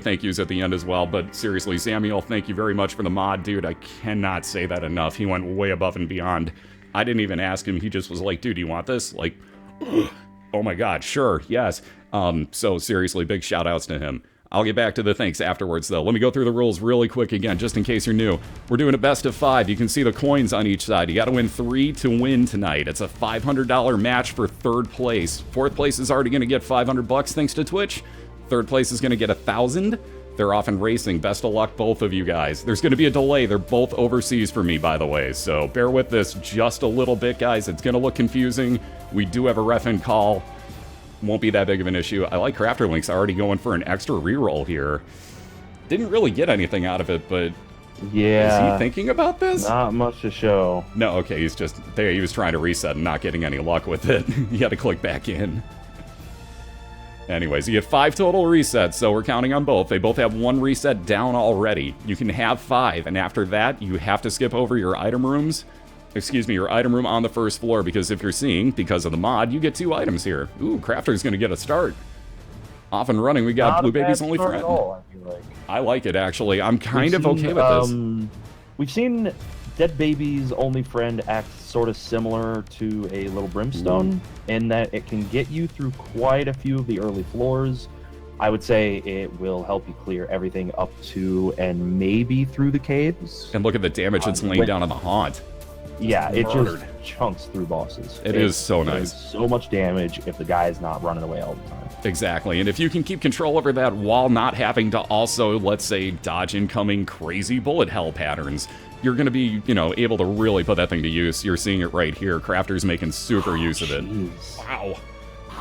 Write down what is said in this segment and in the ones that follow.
thank yous at the end as well, but seriously, Samuel, thank you very much for the mod, dude. I cannot say that enough. He went way above and beyond. I didn't even ask him. He just was like, dude, do you want this? Like, oh my god, sure, yes. So seriously, big shout outs to him. I'll get back to the thanks afterwards, though. Let me go through the rules really quick again, just in case you're new. We're doing a best of 5. You can see the coins on each side. You got to win 3 to win tonight. It's a $500 match for 3rd place. 4th place is already going to get $500 thanks to Twitch. 3rd place is going to get $1,000. They're off in racing. Best of luck, both of you guys. There's going to be a delay. They're both overseas for me, by the way. So bear with this just a little bit, guys. It's going to look confusing. We do have a ref in call. Won't be that big of an issue. I like CrafterLynx already going for an extra reroll here. Didn't really get anything out of it, but yeah, is he thinking about this? Not much to show. No, okay, he's just there. He was trying to reset and not getting any luck with it. You got to click back in. Anyways, you get 5 total resets, so we're counting on both. They both have 1 reset down already. You can have 5, and after that, you have to skip over your item rooms. Excuse me, your item room on the 1st floor, because if you're seeing, because of the mod, you get 2 items here. Ooh, Crafter's gonna get a start. Off and running, we got Not Blue a bad Baby's only start friend. at all, I feel like. I like it, actually. I'm kind of okay with this. We've seen Dead Baby's only friend act sort of similar to a little brimstone, in that it can get you through quite a few of the early floors. I would say it will help you clear everything up to and maybe through the caves. And look at the damage it's laying down on the haunt. Yeah, it Murdered. just chunks through bosses. It is so nice. So much damage if the guy is not running away all the time. Exactly, and if you can keep control over that while not having to also, let's say, dodge incoming crazy bullet hell patterns, you're going to be, you know, able to really put that thing to use. You're seeing it right here. Crafter's making super use of it. Wow.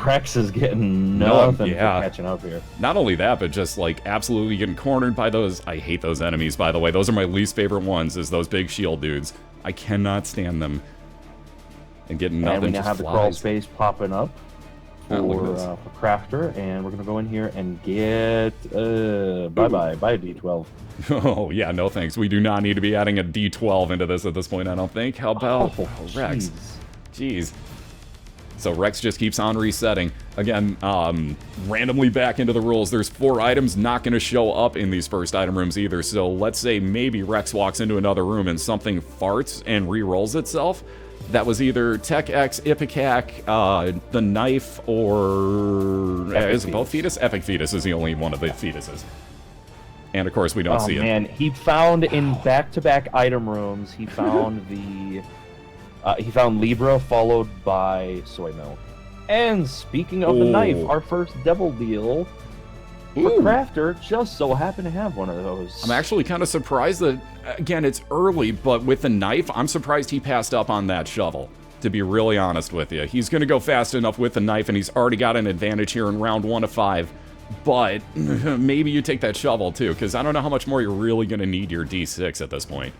Rex is getting nothing for yeah. catching up here. Not only that, but just, like, absolutely getting cornered by those. I hate those enemies, by the way. Those are my least favorite ones, is those big shield dudes. I cannot stand them. And getting nothing. And we now just have flies. the crawl space popping up Look at for Crafter, and we're going to go in here and get... bye-bye, bye D12. Oh, yeah, no thanks. We do not need to be adding a D12 into this at this point, I don't think. How about Rex? Jeez. So Rex just keeps on resetting. Again, randomly back into the rules. There's 4 items not going to show up in these first item rooms either. So let's say maybe Rex walks into another room and something farts and re-rolls itself. That was either Tech X, Ipecac, the knife, or... is it both fetus? Epic Fetus is the only one of the fetuses. And of course, we don't see it. Oh man, he found in back-to-back item rooms, he found the... he found Libra, followed by soy milk. And speaking of the knife, our first devil deal for Crafter just so happened to have one of those. I'm actually kind of surprised that, again, it's early, but with the knife, I'm surprised he passed up on that shovel, to be really honest with you. He's going to go fast enough with the knife, and he's already got an advantage here in round 1 of 5. But maybe you take that shovel, too, because I don't know how much more you're really going to need your D6 at this point.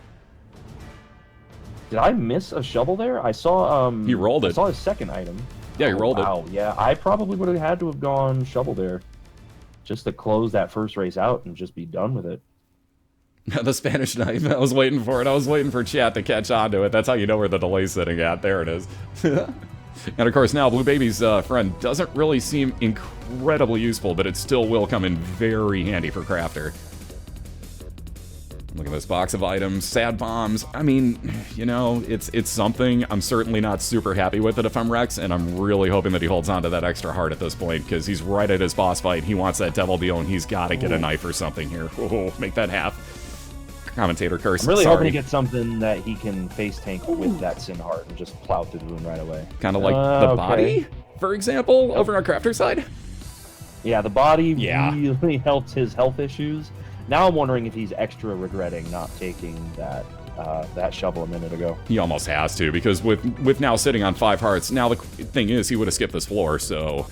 Did I miss a shovel there? I saw he rolled it. I saw his second item. Yeah, he rolled it. Wow, yeah, I probably would have had to have gone shovel there, just to close that first race out and just be done with it. The Spanish knife. I was waiting for it. I was waiting for chat to catch on to it. That's how you know where the delay's sitting at. There it is. And of course now Blue Baby's friend doesn't really seem incredibly useful, but it still will come in very handy for Crafter. Look at this box of items, sad bombs. I mean, you know, it's something. I'm certainly not super happy with it if I'm Rex, and I'm really hoping that he holds on to that extra heart at this point, because he's right at his boss fight. He wants that devil deal, and he's got to get a knife or something here. Oh, make that half. Commentator curse. I'm really hoping to get something that he can face tank with that sin heart and just plow through the room right away. Kind of like the body, for example, over on Crafter's side. Yeah, the body really helps his health issues. Now I'm wondering if he's extra regretting not taking that shovel a minute ago. He almost has to, because with now sitting on 5 hearts, now the thing is he would have skipped this floor, so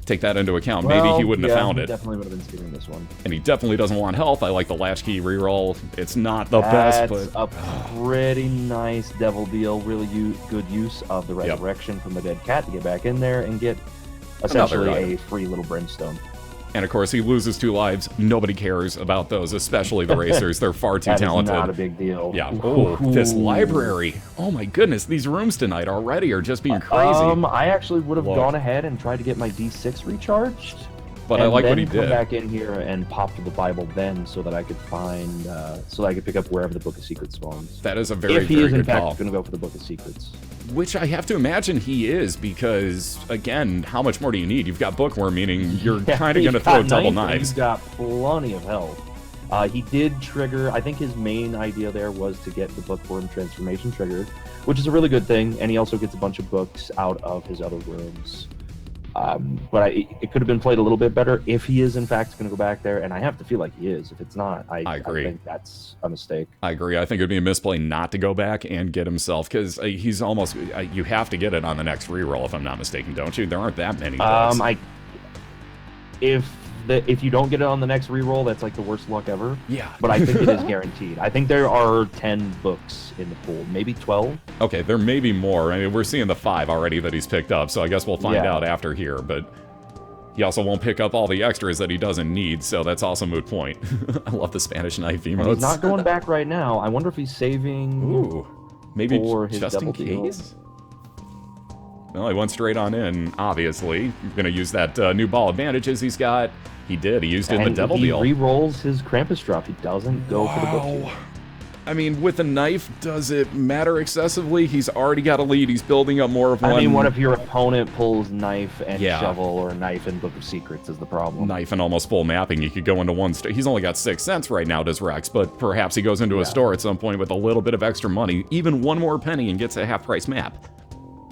take that into account. Well, maybe he wouldn't have found he it. Definitely would have been skipping this one. And he definitely doesn't want health. I like the latchkey reroll. It's not the best, but... a pretty nice devil deal. Really good use of the resurrection from the dead cat to get back in there and get essentially a free little brimstone. And of course, he loses 2 lives. Nobody cares about those, especially the racers. They're far too talented. Not a big deal. Yeah. Oh, this library. Oh my goodness, these rooms tonight already are just being crazy. I actually would have gone ahead and tried to get my D6 recharged. But I like what he come did. back in here and pop to the Bible then, so that I could find, so that I could pick up wherever the Book of Secrets spawns. That is a very, if he very is in good fact call. going to go for the Book of Secrets. Which I have to imagine he is, because, again, how much more do you need? You've got Bookworm, meaning you're kind of going to throw double knives. He's got plenty of health. He did trigger, I think his main idea there was to get the Bookworm transformation triggered, which is a really good thing, and he also gets a bunch of books out of his other rooms. But it could have been played a little bit better if he is in fact going to go back there, and I have to feel like he is. If it's not, I agree. I think that's a mistake. I agree. I think it would be a misplay not to go back and get himself, because he's almost... you have to get it on the next reroll, if I'm not mistaken, don't you? There aren't that many books. If you don't get it on the next reroll, that's like the worst luck ever. Yeah. But I think it is guaranteed. I think there are 10 books in the pool, maybe 12. Okay, there may be more. I mean, we're seeing the 5 already that he's picked up, so I guess we'll find out after here, but he also won't pick up all the extras that he doesn't need, so that's also a moot point. I love the Spanish knife emotes. And he's not going back right now. I wonder if he's saving maybe for his just in double deal. case? Well, he went straight on in, obviously. He's going to use that new ball advantages he's got. He did. He used it in the devil deal. He re-rolls his Krampus drop. He doesn't go for the book deal. I mean, with a knife, does it matter excessively? He's already got a lead. He's building up more of one. I mean, what if your opponent pulls knife and shovel, or knife and Book of Secrets is the problem? Knife and almost full mapping. You could go into one store. He's only got 6 cents right now, does Rex, but perhaps he goes into a store at some point with a little bit of extra money, even one more penny, and gets a half-price map.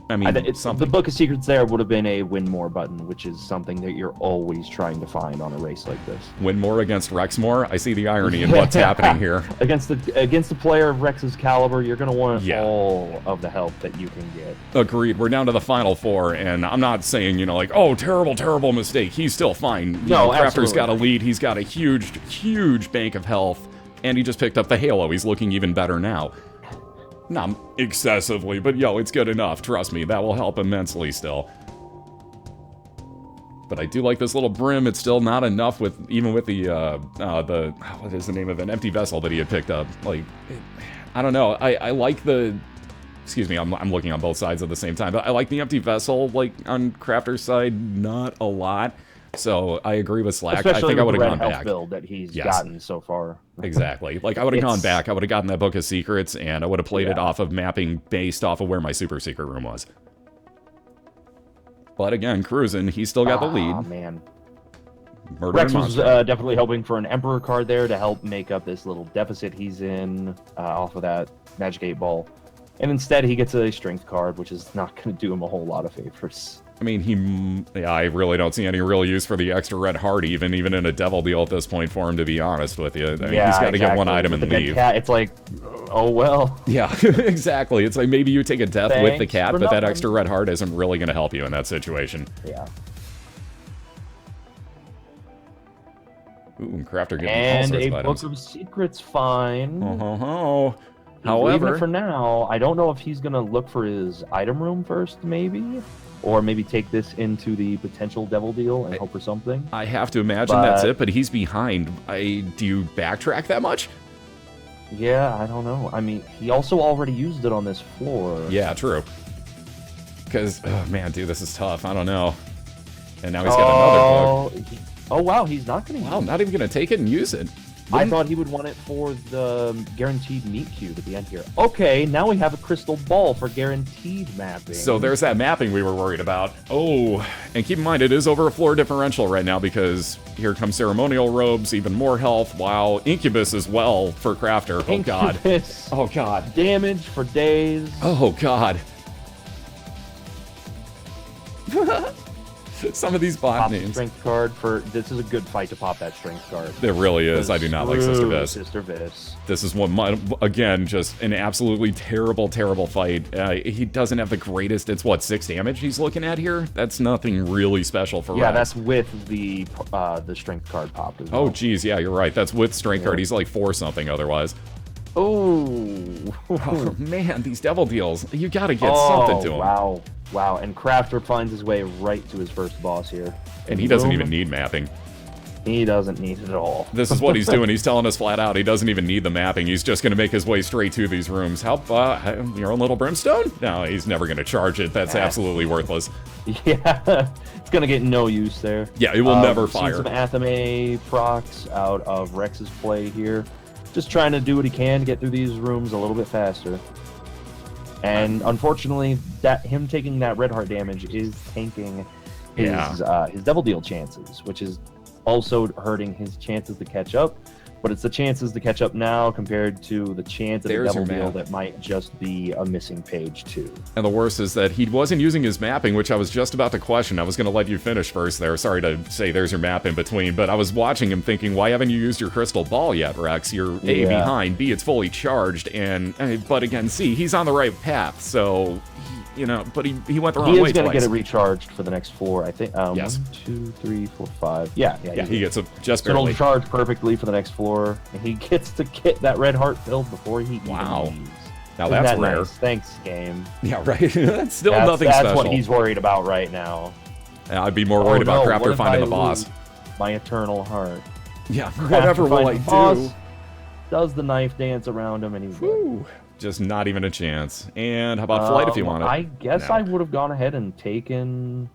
I mean, the Book of Secrets there would have been a win more button, which is something that you're always trying to find on a race like this. Win more against REXMore? I see the irony in what's happening here. Against the player of Rex's caliber, you're going to want all of the help that you can get. Agreed. We're down to the final 4, and I'm not saying, like, oh, terrible, terrible mistake. He's still fine. Crafter's got a lead. He's got a huge, huge bank of health, and he just picked up the Halo. He's looking even better now. Not excessively, but it's good enough. Trust me, that will help immensely still. But I do like this little brim. It's still not enough even with the what is the name of an empty vessel that he had picked up. Like, I don't know. I like the... Excuse me, I'm looking on both sides at the same time. But I like the empty vessel, like, on Crafter's side, not a lot. So I agree with Slack. Especially I think I would have gone health back. Build that he's gotten so far. Exactly. Like, I would have gone back. I would have gotten that Book of Secrets, and I would have played it off of mapping based off of where my super secret room was. But again, cruising, he's still got the lead. Oh, man. Murder Rex and was monster. definitely hoping for an Emperor card there to help make up this little deficit he's in off of that Magic 8 Ball. And instead, he gets a Strength card, which is not going to do him a whole lot of favors. I mean, I really don't see any real use for the extra red heart, even in a devil deal at this point, for him, to be honest with you. I mean, he's got to get one item and leave. Cat, it's like, oh well. Yeah, exactly. It's like maybe you take a death with the cat, but that nothing. extra red heart isn't really going to help you in that situation. Yeah. Ooh, and Crafter getting all And sorts a of items. Book of Secrets fine. However, Leaving it for now. I don't know if he's going to look for his item room first, maybe? Or maybe take this into the potential devil deal and hope for something. I have to imagine that's it, but he's behind. Do you backtrack that much? Yeah, I don't know. I mean, he also already used it on this floor. Yeah, true. Because, oh man, dude, this is tough. I don't know. And now he's got another book. Oh, wow, he's not going to Wow, not even going to take it and use it. I thought he would want it for the guaranteed meat cube at the end here. Okay, now we have a crystal ball for guaranteed mapping. So there's that mapping we were worried about. Oh, and keep in mind, it is over a floor differential right now, because here comes ceremonial robes, even more health. Wow, incubus as well for Crafter. Oh god. Incubus. Oh god. Damage for days. Oh god. Some of these bot Pop names. Strength card for... This is a good fight to pop that strength card. It really is. I do not like Sister Viss. Sister Viss. This is one, again, just an absolutely terrible, terrible fight. He doesn't have the greatest. It's what, 6 damage he's looking at here? That's nothing really special for Yeah, Rex. that's with the strength card popped as well. Oh, geez, yeah, you're right. That's with strength card. He's like 4 something otherwise. Oh, man, these devil deals. You gotta get something to him. Wow. Wow, and Crafter finds his way right to his first boss here. And he doesn't even need mapping. He doesn't need it at all. This is what he's doing. He's telling us flat out he doesn't even need the mapping. He's just going to make his way straight to these rooms. Help, your own little brimstone? No, he's never going to charge it. That's absolutely worthless. Yeah, it's gonna get no use there. Yeah, it will never We've seen fire. some Athame procs out of Rex's play here. Just trying to do what he can to get through these rooms a little bit faster. And unfortunately, him taking that red heart damage is tanking his Devil Deal chances, which is also hurting his chances to catch up. But it's the chances to catch up now compared to the chance of the Devil Deal that might just be a missing page too. And the worst is that he wasn't using his mapping, which I was just about to question. I was going to let you finish first there. Sorry to say there's your map in between, but I was watching him thinking, why haven't you used your crystal ball yet, Rex? You're A, behind, B, it's fully charged, and but again, C, he's on the right path, so... You know, but he went the wrong way. He is going to get it recharged for the next floor, I think. Yes. 1, 2, 3, 4, 5. Yeah. He gets it just barely. barely. It'll charge perfectly for the next floor, and he gets to get that red heart filled before he even leaves. Now that's rare. Nice? Thanks, game. Yeah, right. That's still nothing special. That's what he's worried about right now. I'd be more worried about Crafter finding the boss. My eternal heart. Yeah, whatever will I do? Does the knife dance around him, and he's just not even a chance. And how about flight if you want it? I guess I would have gone ahead and taken...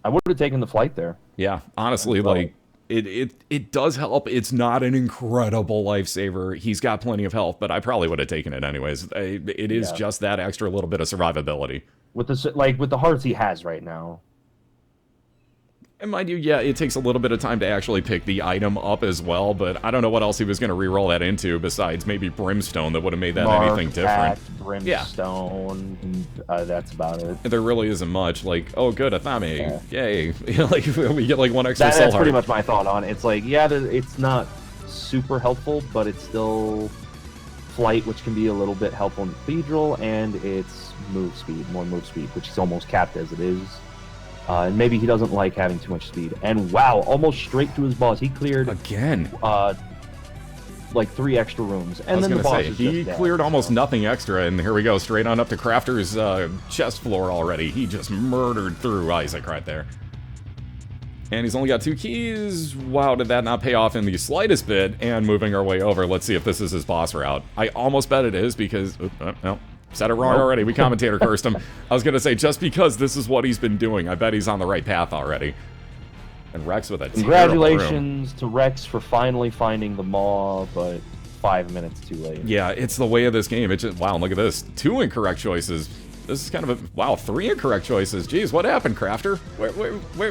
I would have taken the flight there. Yeah, honestly, like, it does help. It's not an incredible lifesaver. He's got plenty of health, but I probably would have taken it anyways. It is just that extra little bit of survivability. With the hearts he has right now. And mind you, yeah, it takes a little bit of time to actually pick the item up as well, but I don't know what else he was going to re-roll that into besides maybe Brimstone that would have made that anything different. Brimstone, that's about it. There really isn't much. Like, oh, good, Athame, yay. Like, we get like one extra soul That's heart. pretty much my thought on it. It's like, yeah, it's not super helpful, but it's still flight, which can be a little bit helpful in Cathedral, and it's more move speed, which is almost capped as it is. And maybe he doesn't like having too much speed. And wow, almost straight to his boss. He cleared again. Like 3 extra rooms, and then the boss is he cleared almost nothing extra, and here we go, straight on up to Crafter's chest floor already. He just murdered through Isaac right there. And he's only got 2 keys. Wow, did that not pay off in the slightest bit? And moving our way over, let's see if this is his boss route. I almost bet it is because no. Said it wrong already. We commentator cursed him. I was going to say, just because this is what he's been doing, I bet he's on the right path already. And Rex with a Congratulations to Rex for finally finding the maw, but 5 minutes too late. Yeah, it's the way of this game. It's just, wow, look at this. 2 incorrect choices. This is kind of a, wow, 3 incorrect choices. Jeez, what happened, Crafter?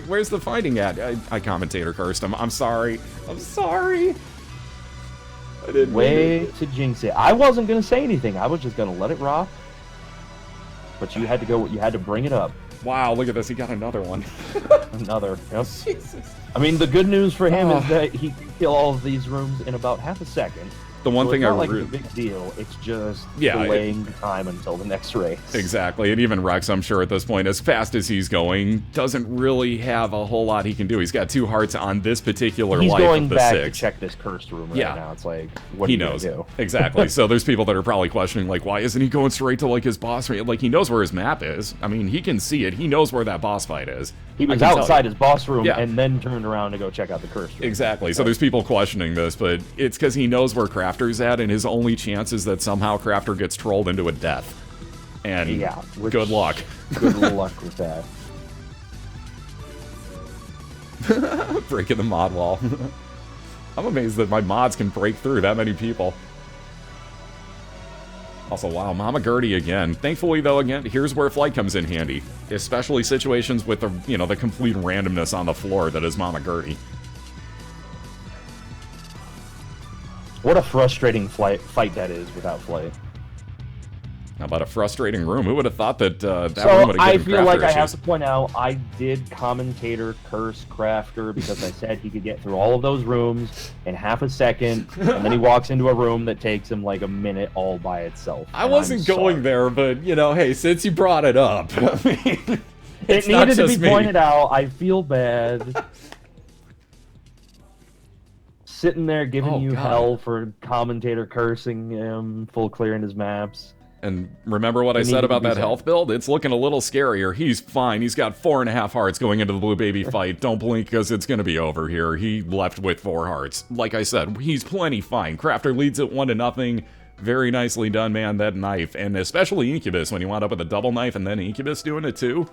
Where's the finding at? I commentator cursed him. I'm sorry. I'm sorry. I didn't Way to jinx it. I wasn't going to say anything. I was just going to let it rock. But you had to go. You had to bring it up. Wow, look at this. He got another one. Another. Yep. Jesus. I mean, the good news for him is that he can kill all of these rooms in about half a second. The one thing I like it's a big deal. It's just yeah, delaying the time until the next race. Exactly, and even Rex, I'm sure at this point, as fast as he's going, doesn't really have a whole lot he can do. He's got 2 hearts on this particular life of the 6. He's going back to check this cursed room right now. It's like, what he knows do? Exactly. So there's people that are probably questioning, like, why isn't he going straight to like his boss? Like, he knows where his map is. I mean, he can see it. He knows where that boss fight is. He was outside his boss room and then turned around to go check out the cursed room. Exactly. So there's people questioning this, but it's because he knows where Crafter's at, and his only chance is that somehow Crafter gets trolled into a death. And good luck. Good luck with that. Breaking the mod wall. I'm amazed that my mods can break through that many people. Also, wow, Mama Gertie again. Thankfully, though, again, here's where flight comes in handy. Especially situations with the, the complete randomness on the floor that is Mama Gertie. What a frustrating fight that is without flight. How about a frustrating room? Who would have thought that that room would have given Crafter I feel like issues? I have to point out, I did commentator curse Crafter because I said he could get through all of those rooms in half a second, and then he walks into a room that takes him like a minute all by itself. I wasn't going there, but, hey, since you brought it up, I mean, it needed to be pointed out. I feel bad. Sitting there giving you hell for commentator cursing him, full clearing his maps. And remember what I said about that health build? It's looking a little scarier. He's fine. He's got 4.5 hearts going into the blue baby fight. Don't blink because it's going to be over here. He left with 4 hearts. Like I said, he's plenty fine. Crafter leads it 1-0. Very nicely done, man, that knife. And especially Incubus, when you wound up with a double knife and then Incubus doing it too.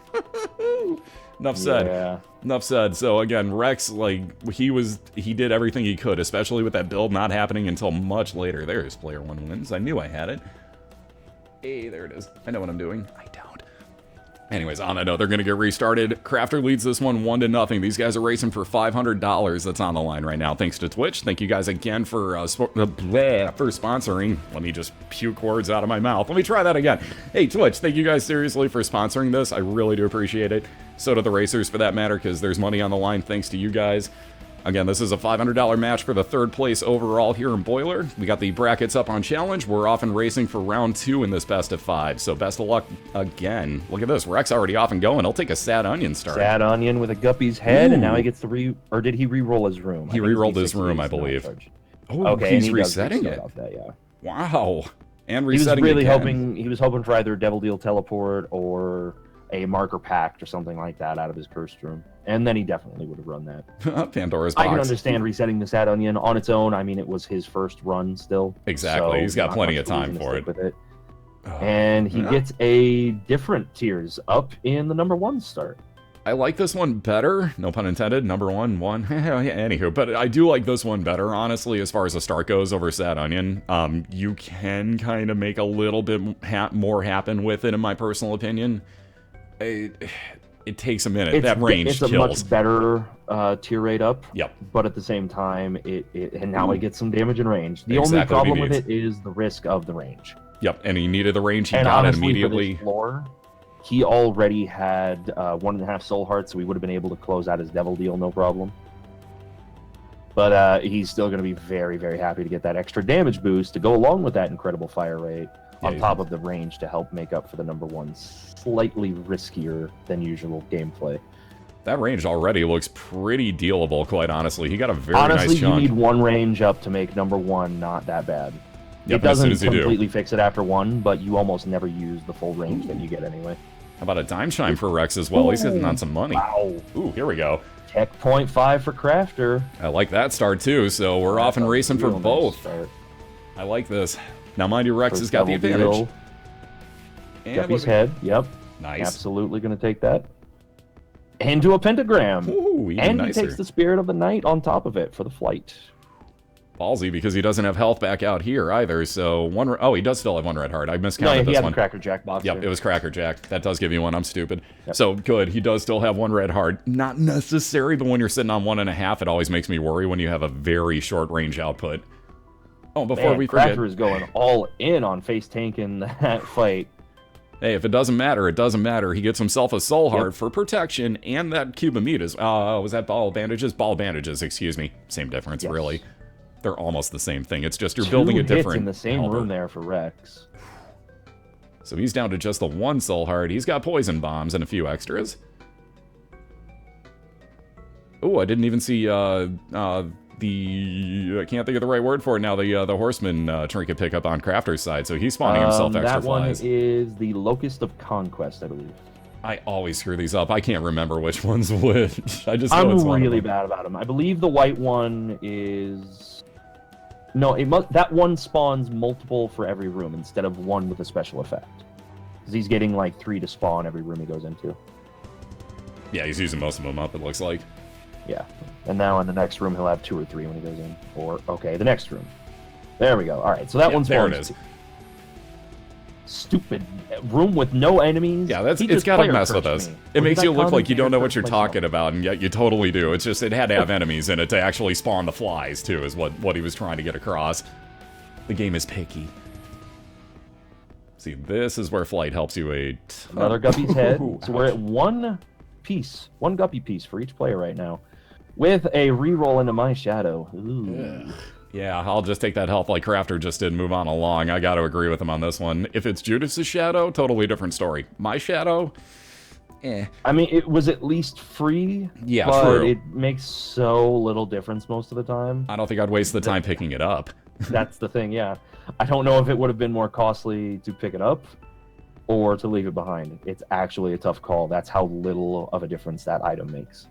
Enough said. Yeah. Enough said. So again, Rex, like, he did everything he could, especially with that build not happening until much later. There's player 1 wins. I knew I had it. Hey, there it is. I know what I'm doing. I don't. Anyways, on that note, they're going to get restarted. Crafter leads this one 1-0. These guys are racing for $500 that's on the line right now, thanks to Twitch. Thank you guys again for sponsoring. Let me just puke words out of my mouth. Let me try that again. Hey, Twitch, thank you guys seriously for sponsoring this. I really do appreciate it. So do the racers, for that matter, because there's money on the line thanks to you guys. Again, this is a $500 match for the 3rd place overall here in BOILeR. We got the brackets up on challenge. We're off and racing for round 2 in this best of 5. So best of luck again. Look at this. Rex already off and going. He'll take a sad onion start. Sad onion with a guppy's head, and now he gets to or did he re-roll his room? He re-rolled his room, I believe. Oh, okay, he's resetting it. That, yeah. Wow. And resetting he was hoping for either Devil Deal Teleport or a Marker Pact or something like that out of his cursed room. And then he definitely would have run that. Pandora's box. I can understand resetting the Sad Onion on its own. I mean, it was his first run still. Exactly. So he's got plenty of time for it. With it. And he gets a different tiers up in the number 1 start. I like this one better. No pun intended. Number 1. Anywho, but I do like this one better, honestly, as far as the start goes over Sad Onion. You can kind of make a little bit more happen with it, in my personal opinion. It takes a minute. That range it's kills. A much better tier rate up. Yep. But at the same time, and now it gets some damage in range. The only problem with it is the risk of the range. Yep, and he needed the range. He got it immediately. For this floor, he already had 1.5 soul hearts, so he would have been able to close out his Devil Deal, no problem. But he's still going to be very, very happy to get that extra damage boost to go along with that incredible fire rate. On top of the range to help make up for the number 1 slightly riskier than usual gameplay. That range already looks pretty dealable, quite honestly. He got a very nice chunk. Honestly, you need 1 range up to make number 1 not that bad. Yep, it doesn't completely fix it after 1, but you almost never use the full range that you get anyway. How about a Dime Chime for Rex as well? He's hitting on some money. Wow. Ooh, here we go. Tech 0.5 for Crafter. I like that start too, so we're off and racing for both. I like this. Now, mind you, Rex has got the advantage. Guppy's head, yep. Nice. Absolutely going to take that. Into a pentagram. Ooh, even nicer. He takes the Spirit of the Night on top of it for the flight. Ballsy, because he doesn't have health back out here either, so he does still have 1 red heart. I miscounted this one. He had Cracker Jack box. Yep, it was Cracker Jack. That does give you 1. I'm stupid. Yep. So, good. He does still have 1 red heart. Not necessary, but when you're sitting on 1.5, it always makes me worry when you have a very short range output. Oh, before we forget... Crafter is going all in on face tanking that fight. Hey, if it doesn't matter, it doesn't matter. He gets himself a soul heart for protection, and that cube of meat is... was that ball bandages? Ball bandages, excuse me. Same difference, really. They're almost the same thing. It's just you're building a different... 2 hits in the same room there for Rex. So he's down to just the 1 soul heart. He's got poison bombs and a few extras. Oh, I didn't even see I can't think of the right word for it now. The horseman trinket pickup on Crafter's side, so he's spawning himself extra flies. That one is the Locust of Conquest, I believe. I always screw these up. I can't remember which one's which. I'm really bad about them. I believe the white one is... No, that one spawns multiple for every room instead of 1 with a special effect. Because he's getting like 3 to spawn every room he goes into. Yeah, he's using most of them up, it looks like. Yeah. And now in the next room, he'll have 2 or 3 when he goes in. Or, okay, the next room. There we go. All right, so that one's there it is. Stupid room with no enemies. Yeah, it's got to mess with us. It makes you look like you don't know what you're talking about, and yet you totally do. It's just it had to have enemies in it to actually spawn the flies, too, is what he was trying to get across. The game is picky. See, this is where flight helps you a ton. Another Guppy's head. So we're at 1 piece, 1 Guppy piece for each player right now, with a reroll into my shadow. Ooh. Yeah, I'll just take that health like Crafter just did and move on along. I got to agree with him on this one. If it's Judas's shadow, totally different story. My shadow, I mean, it was at least free. Yeah, but true. It makes so little difference most of the time. I don't think I'd waste the time picking it up. That's the thing, yeah. I don't know if it would have been more costly to pick it up or to leave it behind. It's actually a tough call. That's how little of a difference that item makes.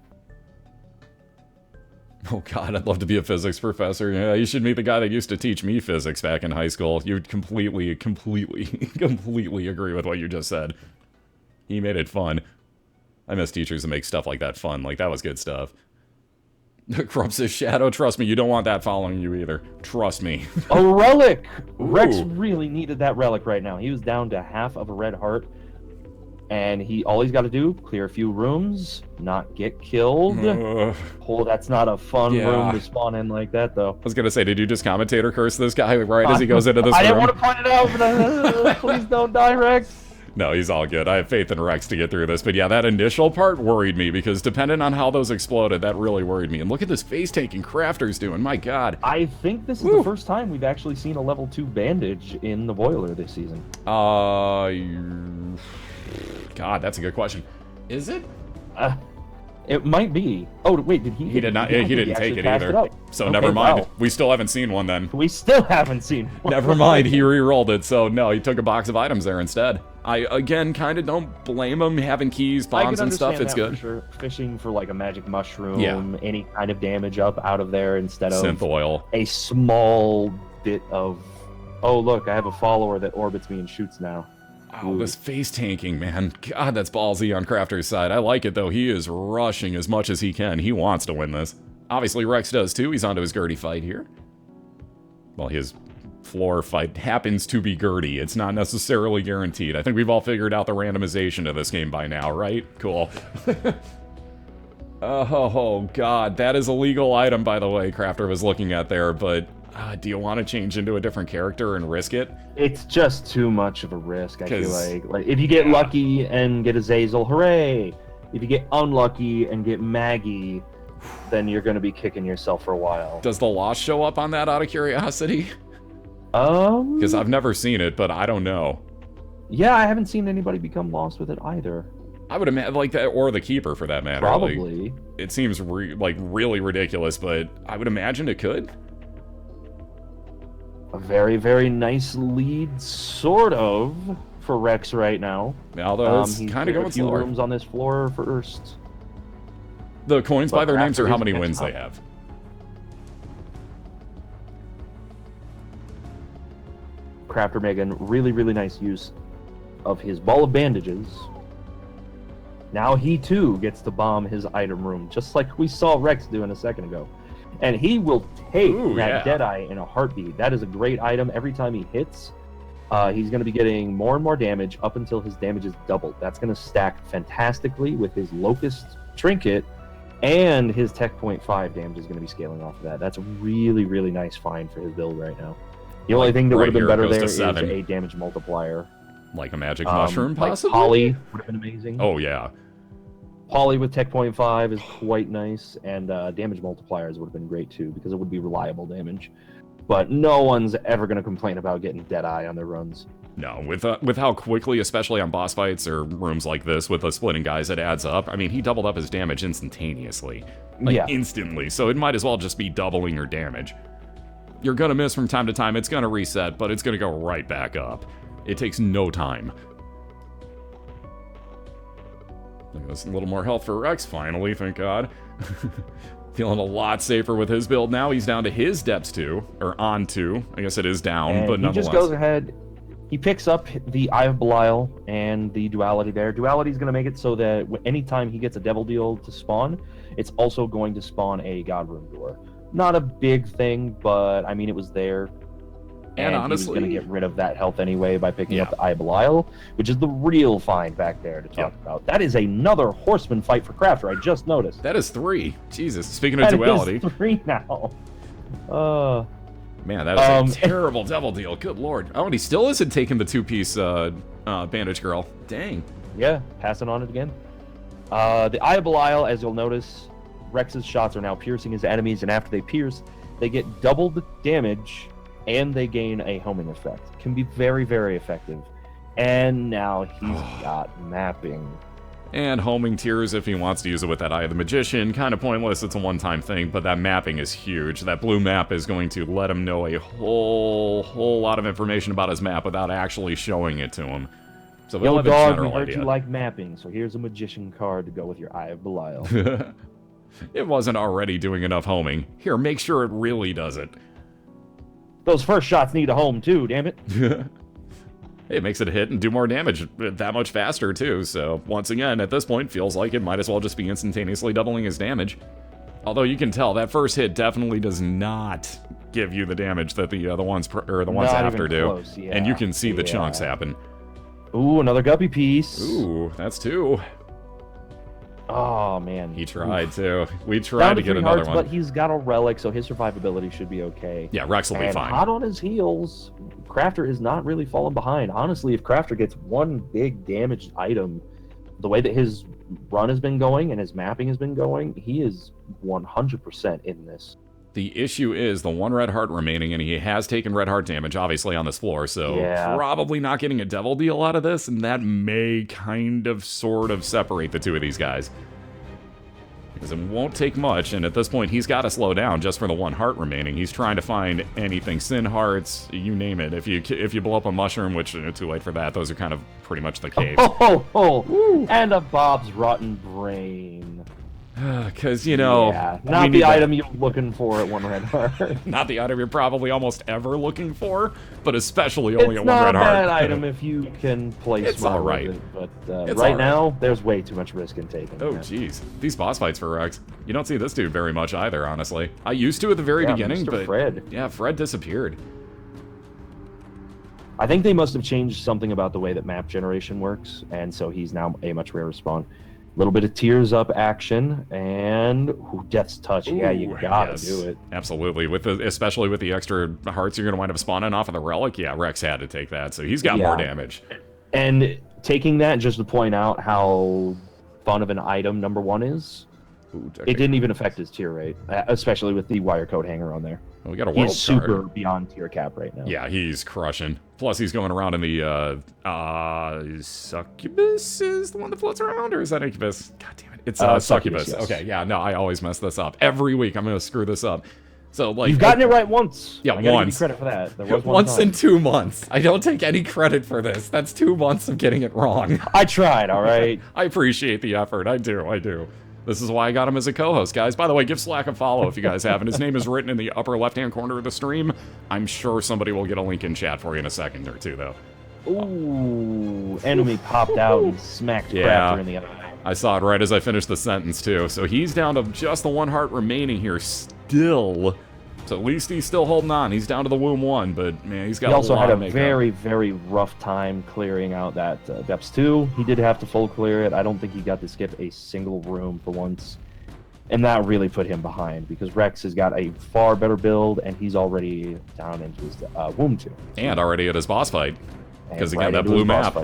Oh god, I'd love to be a physics professor. Yeah, you should meet the guy that used to teach me physics back in high school. You'd completely agree with what you just said. He made it fun. I miss teachers that make stuff like that fun. Like, that was good stuff. Corrupts his shadow. Trust me, you don't want that following you either. Trust me. A relic! Ooh. Rex really needed that relic right now. He was down to half of a red heart. And all he's got to do, clear a few rooms, not get killed. Oh, that's not a fun room to spawn in like that, though. I was going to say, did you just commentator curse this guy right as he goes into this room? I didn't want to point it out, but please don't die, Rex. No, he's all good. I have faith in Rex to get through this. But yeah, that initial part worried me because depending on how those exploded, that really worried me. And look at this face-taking Crafter's doing. My God. I think this is the first time we've actually seen a level 2 bandage in the BOILeR this season. God, that's a good question. Is it? It might be. Oh, wait, did he? He did not. He didn't take it either. So okay, never mind. wow. We still haven't seen one then. We still haven't seen one. Never mind. He re-rolled it. So no, he took a box of items there instead. I again kind of don't blame him having keys, bombs, and stuff. It's good. For sure. Fishing for like a magic mushroom, any kind of damage up out of there instead of synth oil. A small bit of. Oh look, I have a follower that orbits me and shoots now. Oh, this face tanking, man. God, that's ballsy on Crafter's side. I like it, though. He is rushing as much as he can. He wants to win this. Obviously, Rex does, too. He's onto his Gertie fight here. Well, his floor fight happens to be Gertie. It's not necessarily guaranteed. I think we've all figured out the randomization of this game by now, right? Cool. Oh, God. That is a legal item, by the way, Crafter was looking at there, but... do you want to change into a different character and risk it? It's just too much of a risk, I feel like if you get lucky and get a Zazel, hooray! If you get unlucky and get Maggie, then you're going to be kicking yourself for a while. Does the loss show up on that out of curiosity? Because I've never seen it, but I don't know. Yeah, I haven't seen anybody become lost with it either. I would imagine, like that, or the Keeper for that matter. Probably. Like, it seems really ridiculous, but I would imagine it could. A very, very nice lead, sort of, for Rex right now. Although it's kind of going a few slower. rooms on this floor first. The coins by their names or how many wins they have? Crafter making really, really nice use of his ball of bandages. Now he, too, gets to bomb his item room, just like we saw Rex doing a second ago. And he will take that Deadeye in a heartbeat. That is a great item. Every time he hits, he's going to be getting more and more damage up until his damage is doubled. That's going to stack fantastically with his Locust Trinket, and his Tech Point 5 damage is going to be scaling off of that. That's a really, really nice find for his build right now. The only thing that would have been better there is a damage multiplier. Like a magic mushroom, possibly? Like Polly would have been amazing. Oh, yeah. Polly with Tech Point 5 is quite nice, and damage multipliers would have been great too, because it would be reliable damage. But no one's ever going to complain about getting Deadeye on their runs. No, with how quickly, especially on boss fights or rooms like this with the splitting guys, it adds up. I mean, he doubled up his damage instantaneously. Instantly. So it might as well just be doubling your damage. You're going to miss from time to time. It's going to reset, but it's going to go right back up. It takes no time. There's a little more health for Rex, finally, thank God. Feeling a lot safer with his build now. He's down to his depths 2, or on 2. I guess it is down, but nonetheless. He just goes ahead. He picks up the Eye of Belial and the Duality there. Duality is going to make it so that anytime he gets a Devil Deal to spawn, it's also going to spawn a God Room door. Not a big thing, but I mean, it was there. And honestly, he was going to get rid of that health anyway by picking up the Eye of Belial, which is the real find back there to talk about. That is another Horseman fight for Crafter, I just noticed. That is 3. Jesus, speaking of duality. That is 3 now. Man, that is a terrible Devil Deal. Good Lord. Oh, and he still isn't taking the 2-piece bandage girl. Dang. Yeah, passing on it again. The Eye of Belial, as you'll notice, Rex's shots are now piercing his enemies, and after they pierce, they get doubled damage, and they gain a homing effect. Can be very, very effective. And now he's got mapping. And homing tears if he wants to use it with that Eye of the Magician. Kind of pointless, it's a one-time thing, but that mapping is huge. That blue map is going to let him know a whole lot of information about his map without actually showing it to him. So we'll have a general idea. You like mapping, so here's a Magician card to go with your Eye of Belial. It wasn't already doing enough homing. Here, make sure it really does it. Those first shots need a home too, damn it. It makes it hit and do more damage that much faster, too. So, once again, at this point, feels like it might as well just be instantaneously doubling his damage. Although you can tell that first hit definitely does not give you the damage that the ones after do. Close, yeah. And you can see the chunks happen. Ooh, another guppy piece. Ooh, that's 2. Oh, man. He tried, too. We tried to get another hearts, one. But he's got a relic, so his survivability should be okay. Yeah, Rex will be fine. Hot on his heels, Crafter is not really falling behind. Honestly, if Crafter gets one big damaged item, the way that his run has been going and his mapping has been going, he is 100% in this. The issue is the 1 red heart remaining, and he has taken red heart damage, obviously, on this floor, so probably not getting a devil deal out of this, and that may kind of, sort of separate the two of these guys. Because it won't take much, and at this point, he's got to slow down just for the 1 heart remaining. He's trying to find anything, sin hearts, you name it. If you blow up a mushroom, which, too late for that, those are kind of pretty much the case. And a Bob's Rotten Brain. Because, not the item you're looking for at 1 red heart. Not the item you're probably almost ever looking for, but especially only at 1 red heart. It's not a bad item if you can play it's smart alright. with it, but right now, there's way too much risk in taking. Oh, jeez. These boss fights for Rex. You don't see this dude very much either, honestly. I used to at the very beginning, Mr. but... Fred. Yeah, Fred disappeared. I think they must have changed something about the way that map generation works, and so he's now a much rarer spawn. A little bit of tears up action, and Death's Touch. Yeah, you gotta do it. Absolutely. Especially with the extra hearts you're going to wind up spawning off of the relic. Yeah, Rex had to take that, so he's got more damage. And taking that, just to point out how fun of an item number 1 is, it didn't even affect his tier rate, especially with the wire coat hanger on there. Well, we got a world He's super beyond tier cap right now. Yeah, he's crushing. Plus, he's going around in the, Succubus is the one that floats around, or is that Incubus? God damn it. It's, Succubus. Yes. Okay, yeah, no, I always mess this up. Every week, I'm going to screw this up. So, like... You've gotten it right once. Yeah, I gotta once. give you credit for that. There was once in 2 months. I don't take any credit for this. That's 2 months of getting it wrong. I tried, all right? I appreciate the effort. I do. This is why I got him as a co-host, guys. By the way, give Slack a follow if you guys haven't. His name is written in the upper left-hand corner of the stream. I'm sure somebody will get a link in chat for you in a second or two, though. Ooh, enemy popped out and smacked Crafter in the eye. I saw it right as I finished the sentence, too. So he's down to just the 1 heart remaining here still. So at least he's still holding on. He's down to the womb 1, but, man, he's got He also lot had to a make very, very rough time clearing out that Depths 2. He did have to full clear it. I don't think he got to skip a single room for once. And that really put him behind, because Rex has got a far better build, and he's already down into his womb 2. And already at his boss fight. Because, again, that blue map.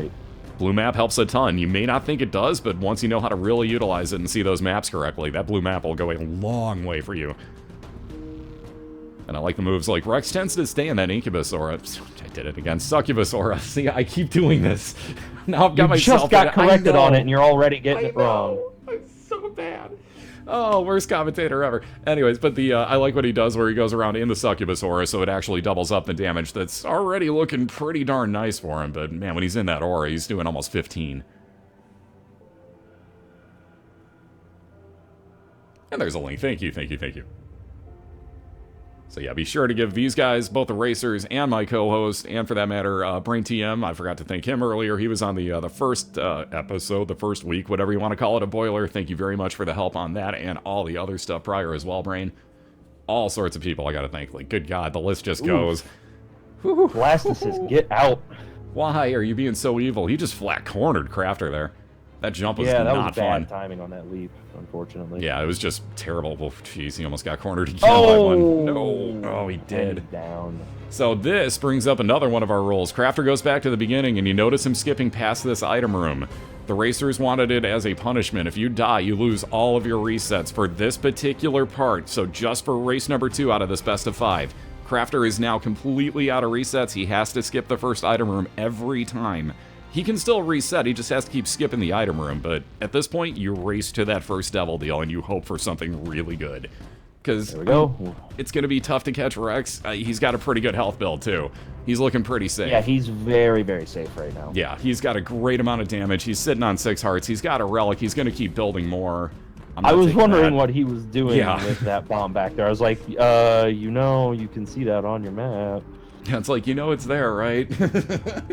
Blue map helps a ton. You may not think it does, but once you know how to really utilize it and see those maps correctly, that blue map will go a long way for you. And I like the moves like Rex tends to stay in that Incubus aura. I did it again. Succubus aura. See, I keep doing this. Now I've got myself... You just got corrected on it, and you're already getting it wrong. I'm so bad. Oh, worst commentator ever. Anyways, but I like what he does where he goes around in the Succubus aura, so it actually doubles up the damage that's already looking pretty darn nice for him. But, man, when he's in that aura, he's doing almost 15. And there's a link. Thank you. So yeah, be sure to give these guys, both the racers and my co-host, and for that matter, Brain TM. I forgot to thank him earlier. He was on the first episode, the first week, whatever you want to call it, of BOILeR. Thank you very much for the help on that and all the other stuff prior as well, Brain. All sorts of people I got to thank. Like, good God, the list just goes. Blastocyst, get out. Why are you being so evil? He just flat-cornered Crafter there. That jump was not fun. Yeah, that was bad timing on that leap, unfortunately. Yeah, it was just terrible. Well, jeez, he almost got cornered again by one. No. Oh, he did. Down. So this brings up another one of our rules. Crafter goes back to the beginning, and you notice him skipping past this item room. The racers wanted it as a punishment. If you die, you lose all of your resets for this particular part. So just for race number 2 out of this best of 5, Crafter is now completely out of resets. He has to skip the first item room every time. He can still reset, he just has to keep skipping the item room, but at this point, you race to that first devil deal and you hope for something really good. Because it's going to be tough to catch Rex. He's got a pretty good health build, too. He's looking pretty safe. Yeah, he's very, very safe right now. Yeah, he's got a great amount of damage. He's sitting on 6 hearts. He's got a relic. He's going to keep building more. I was wondering what he was doing with that bomb back there. I was like, you can see that on your map. Yeah, it's like, you know it's there, right?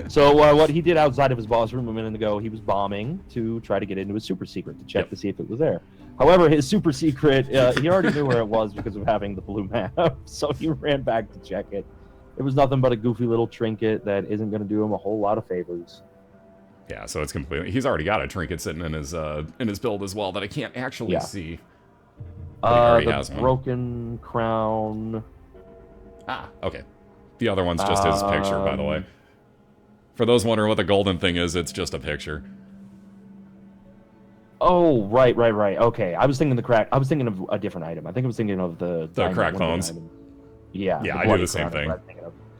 So what he did outside of his boss room a minute ago, he was bombing to try to get into his super secret to check to see if it was there. However, his super secret, he already knew where it was because of having the blue map, so he ran back to check it. It was nothing but a goofy little trinket that isn't going to do him a whole lot of favors. Yeah, so it's completely... He's already got a trinket sitting in his build as well that I can't actually see. But he already has one. Broken crown. Ah, okay. The other one's just his picture, by the way. For those wondering what the golden thing is, it's just a picture. Oh, right. Okay, I was thinking I was thinking of a different item. I think I was thinking of the crack bones. Yeah. Yeah, I do the same thing.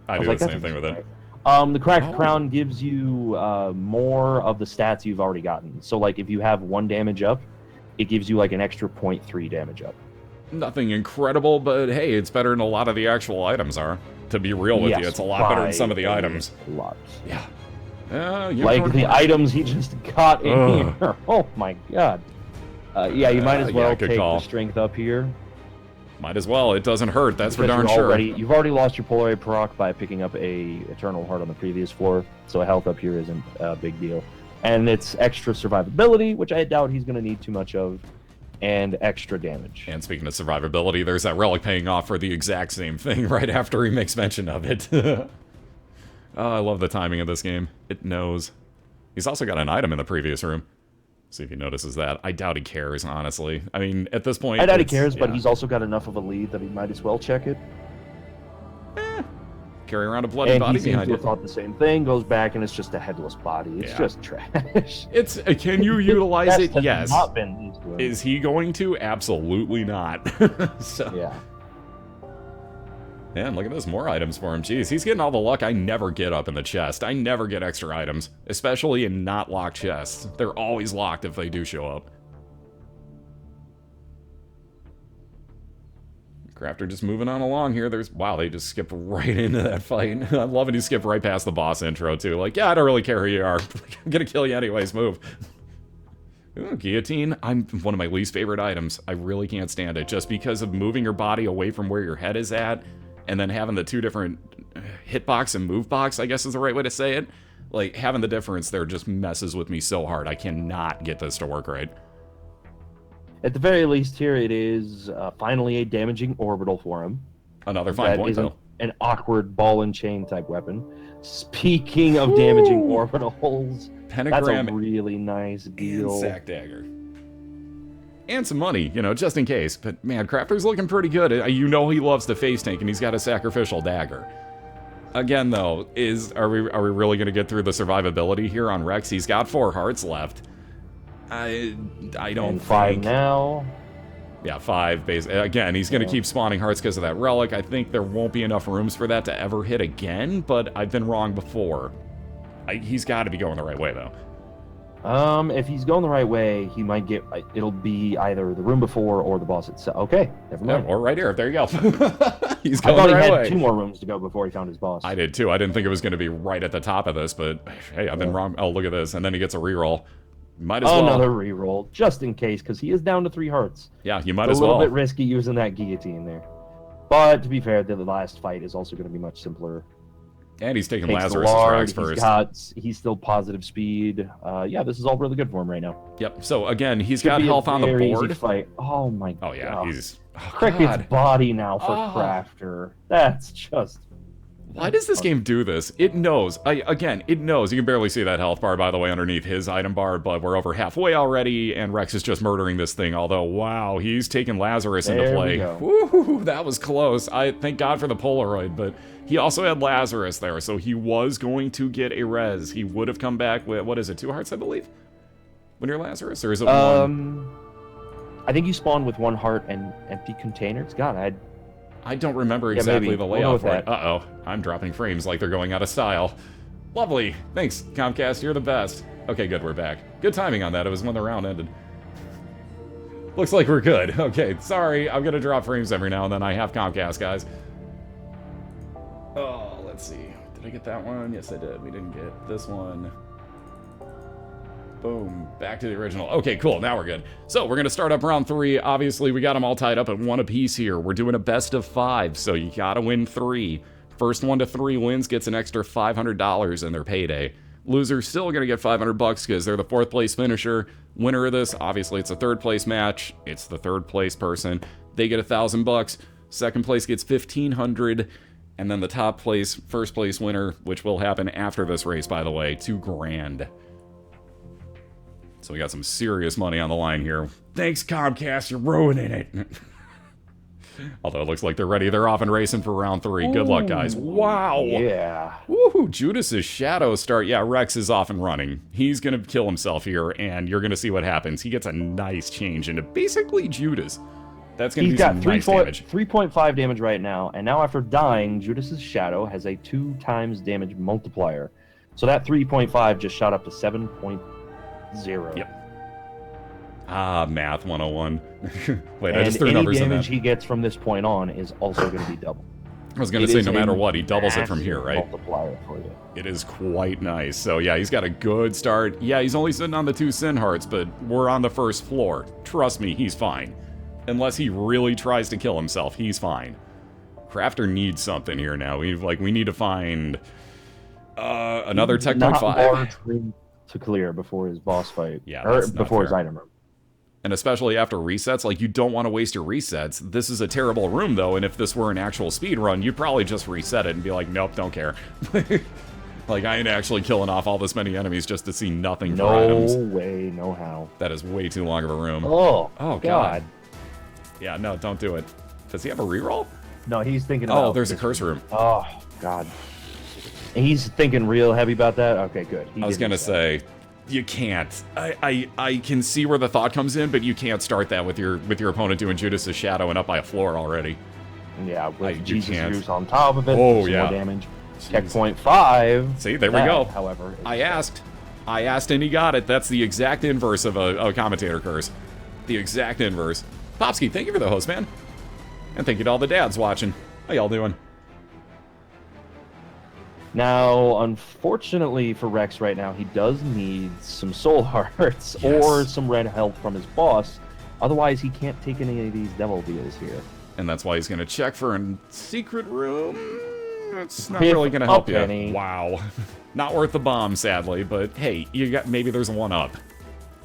I do the same thing with it. The cracked crown gives you more of the stats you've already gotten. So, like, if you have 1 damage up, it gives you like an extra 0.3 damage up. Nothing incredible, but hey, it's better than a lot of the actual items are. To be real with you, it's a lot better than some of the items. Lot. Yeah. Like the items he just got in here. Oh my god. Yeah, you might as well take the strength up here. Might as well. It doesn't hurt. That's for darn sure. You've already lost your Polaroid proc by picking up a Eternal Heart on the previous floor, so a health up here isn't a big deal. And it's extra survivability, which I doubt he's going to need too much of, and extra damage. And speaking of survivability, there's that relic paying off for the exact same thing right after he makes mention of it. Oh, I love the timing of this game. It knows. He's also got an item in the previous room. See if he notices that. I doubt he cares, honestly. I mean, at this point... I doubt he cares, but he's also got enough of a lead that he might as well check it. Carry around a bloody body behind you. Thought the same thing, goes back, and it's just a headless body. It's just trash. It's can you utilize it? Yes. Not been used to it. Is he going to? Absolutely not. So. Yeah. Man, look at this. More items for him. Jeez, he's getting all the luck I never get up in the chest. I never get extra items, especially in not locked chests. They're always locked if they do show up. Crafter just moving on along here. Wow, they just skipped right into that fight. I'm loving he skipped right past the boss intro, too. Like, yeah, I don't really care who you are. I'm gonna kill you anyways, move. Ooh, guillotine. I'm one of my least favorite items. I really can't stand it. Just because of moving your body away from where your head is at, and then having the 2 different hitbox and move box, I guess is the right way to say it. Like, having the difference there just messes with me so hard. I cannot get this to work right. At the very least here, it is finally a damaging orbital for him. Another fine point, though. An awkward ball and chain type weapon. Speaking of damaging orbitals, Pentagram, that's a really nice deal. And sack dagger. And some money, you know, just in case. But man, Crafter's looking pretty good. You know he loves the face tank, and he's got a sacrificial dagger. Again, though, are we really going to get through the survivability here on Rex? He's got 4 hearts left. I don't think... 5 now. Yeah, 5. Again, he's going to keep spawning hearts because of that relic. I think there won't be enough rooms for that to ever hit again, but I've been wrong before. He's got to be going the right way, though. If he's going the right way, he might get... It'll be either the room before or the boss itself. Okay, never mind. Yeah, or right here. There you go. He's going the right way. I thought he had 2 more rooms to go before he found his boss. I did, too. I didn't think it was going to be right at the top of this, but hey, I've been wrong. Oh, look at this. And then he gets a reroll. Might as well. Another reroll, just in case, because he is down to 3 hearts. Yeah, you might as well. A well. little bit risky using that guillotine there. But to be fair, the last fight is also going to be much simpler. And he's taking Lazarus' tracks first. He's still positive speed. Yeah, this is all really good for him right now. Yep. So again, he's got health on the board. Easy fight. Oh my god. Oh yeah, he's Cricket's body now for Crafter. That's just. Why does this game do this? It knows. It knows. You can barely see that health bar, by the way, underneath his item bar, but we're over halfway already, and Rex is just murdering this thing, although, wow, he's taking Lazarus into play. Woo, that was close. I thank God for the Polaroid, but he also had Lazarus there, so he was going to get a res. He would have come back with, what is it, 2 hearts, I believe? When you're Lazarus, or is it 1? I think you spawn with 1 heart and empty containers. God, I don't remember exactly the layout for it. Uh-oh. I'm dropping frames like they're going out of style. Lovely. Thanks, Comcast. You're the best. Okay, good. We're back. Good timing on that. It was when the round ended. Looks like we're good. Okay, sorry. I'm going to drop frames every now and then. I have Comcast, guys. Oh, let's see. Did I get that one? Yes, I did. We didn't get this one. Boom. Back to the original. Okay, cool. Now we're good. So we're going to start up round 3. Obviously, we got them all tied up at 1 apiece here. We're doing a best of 5, so you got to win 3. First 1 to 3 wins gets an extra $500 in their payday. Loser's still going to get $500 because they're the 4th place finisher. Winner of this, obviously it's a 3rd place match. It's the 3rd place person. They get $1,000. Second place gets $1,500. And then the top place, 1st place winner, which will happen after this race, by the way, $2,000. So we got some serious money on the line here. Thanks, Comcast, you're ruining it. Although it looks like they're ready. They're off and racing for round 3. Good luck, guys. Wow. Yeah. Woohoo. Judas's shadow start. Yeah, Rex is off and running. He's going to kill himself here, and you're going to see what happens. He gets a nice change into basically Judas. That's going to be some nice damage. 3.5 damage right now, and now after dying, Judas's shadow has a 2 times damage multiplier. So that 3.5 just shot up to 7.0. Yep. Ah, math 101. Wait, and I just threw numbers in any that. damage he gets from this point on is also going to be double. I was going to say, no matter what, he doubles it from here, right? Multiplier for you. It is quite nice. So yeah, he's got a good start. Yeah, he's only sitting on the 2 Sin Hearts, but we're on the 1st floor. Trust me, he's fine. Unless he really tries to kill himself, he's fine. Crafter needs something here now. We need to find another Tectonic 5. To clear before his boss fight. Yeah, or before his item room. And especially after resets, like, you don't want to waste your resets. This is a terrible room, though, and if this were an actual speed run, you'd probably just reset it and be like, nope, don't care. Like, I ain't actually killing off all this many enemies just to see nothing for items. No way, no how. That is way too long of a room. Oh, God. Yeah, no, don't do it. Does he have a reroll? No, he's thinking about... Oh, there's a curse room. Oh, God. He's thinking real heavy about that? Okay, good. I was going to say... You can't. I can see where the thought comes in, but you can't start that with your opponent doing Judas's shadow and up by a floor already. Yeah, with Jesus use on top of it. Oh, yeah. More damage. Checkpoint 5. See, there we go. However, I asked and he got it. That's the exact inverse of a commentator curse. The exact inverse. Popsky, thank you for the host, man. And thank you to all the dads watching. How y'all doing? Now, unfortunately for Rex right now, he does need some soul hearts or some red health from his boss. Otherwise, he can't take any of these devil deals here. And that's why he's going to check for a secret room. It's not really going to help you. Wow. Not worth the bomb, sadly. But hey, maybe there's a 1-up.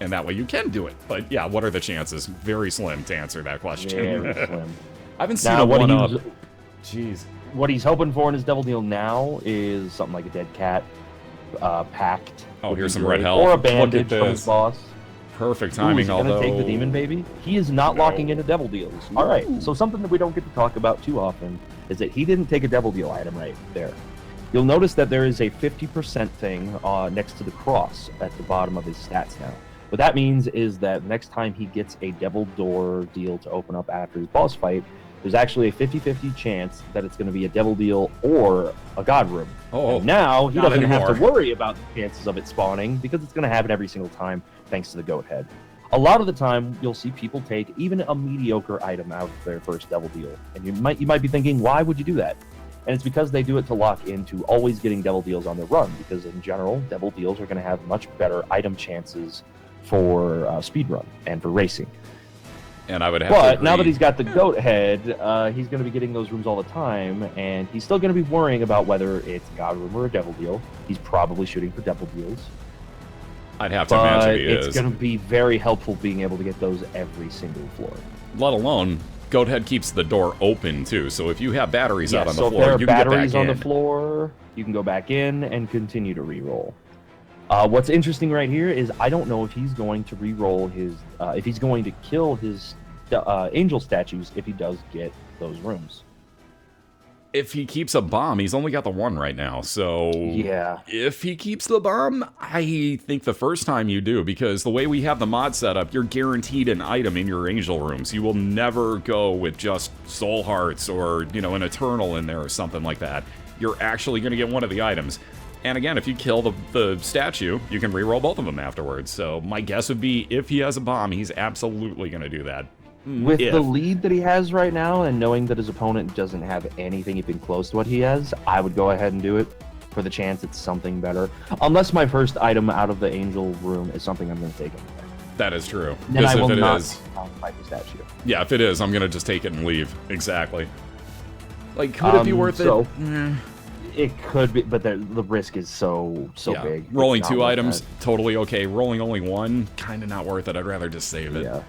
And that way you can do it. But yeah, what are the chances? Very slim to answer that question. Very slim. I haven't seen a 1-up. Jeez. What he's hoping for in his devil deal now is something like a dead cat, pact. Oh, here's some red health. Or a bandage from his boss. Perfect timing, although... Is he going to take the demon baby? He is not locking into devil deals. All right, so something that we don't get to talk about too often is that he didn't take a devil deal item right there. You'll notice that there is a 50% thing next to the cross at the bottom of his stats now. What that means is that next time he gets a devil door deal to open up after his boss fight, there's actually a 50-50 chance that it's going to be a devil deal or a god room. And now he doesn't have to worry about the chances of it spawning because it's going to happen every single time thanks to the goat head. A lot of the time, you'll see people take even a mediocre item out of their first devil deal. And you might be thinking, why would you do that? And it's because they do it to lock into always getting devil deals on their run, because in general, devil deals are going to have much better item chances for speedrun and for racing. And I would have But now that he's got the goat head, he's going to be getting those rooms all the time, and he's still going to be worrying about whether it's a god room or a devil deal. He's probably shooting for devil deals. I'd have to imagine he is. It's going to be very helpful being able to get those every single floor. Let alone, goat head keeps the door open too, so if you have batteries out on the floor, you can get back in. So if there are batteries on the floor, you can go back in and continue to re-roll. What's interesting right here is I don't know if he's going to re-roll his, if he's going to kill his angel statues if he does get those rooms. If he keeps a bomb, he's only got the one right now, so... Yeah. If he keeps the bomb, I think the first time you do, because the way we have the mod set up, you're guaranteed an item in your angel rooms. You will never go with just soul hearts or, you know, an eternal in there or something like that. You're actually going to get one of the items. And again, if you kill the statue, you can reroll both of them afterwards. So my guess would be if he has a bomb, he's absolutely going to do that. With the lead that he has right now, and knowing that his opponent doesn't have anything even close to what he has, I would go ahead and do it for the chance it's something better. Unless my first item out of the angel room is something I'm going to take anyway. That is true. Then I will not fight the statue. Yeah, if it is, I'm going to just take it and leave. Exactly. Like, could it be worth it? It could be, but the risk is so Yeah. big. Rolling 2 items, totally okay. Rolling only 1, kind of not worth it. I'd rather just save it. Yeah.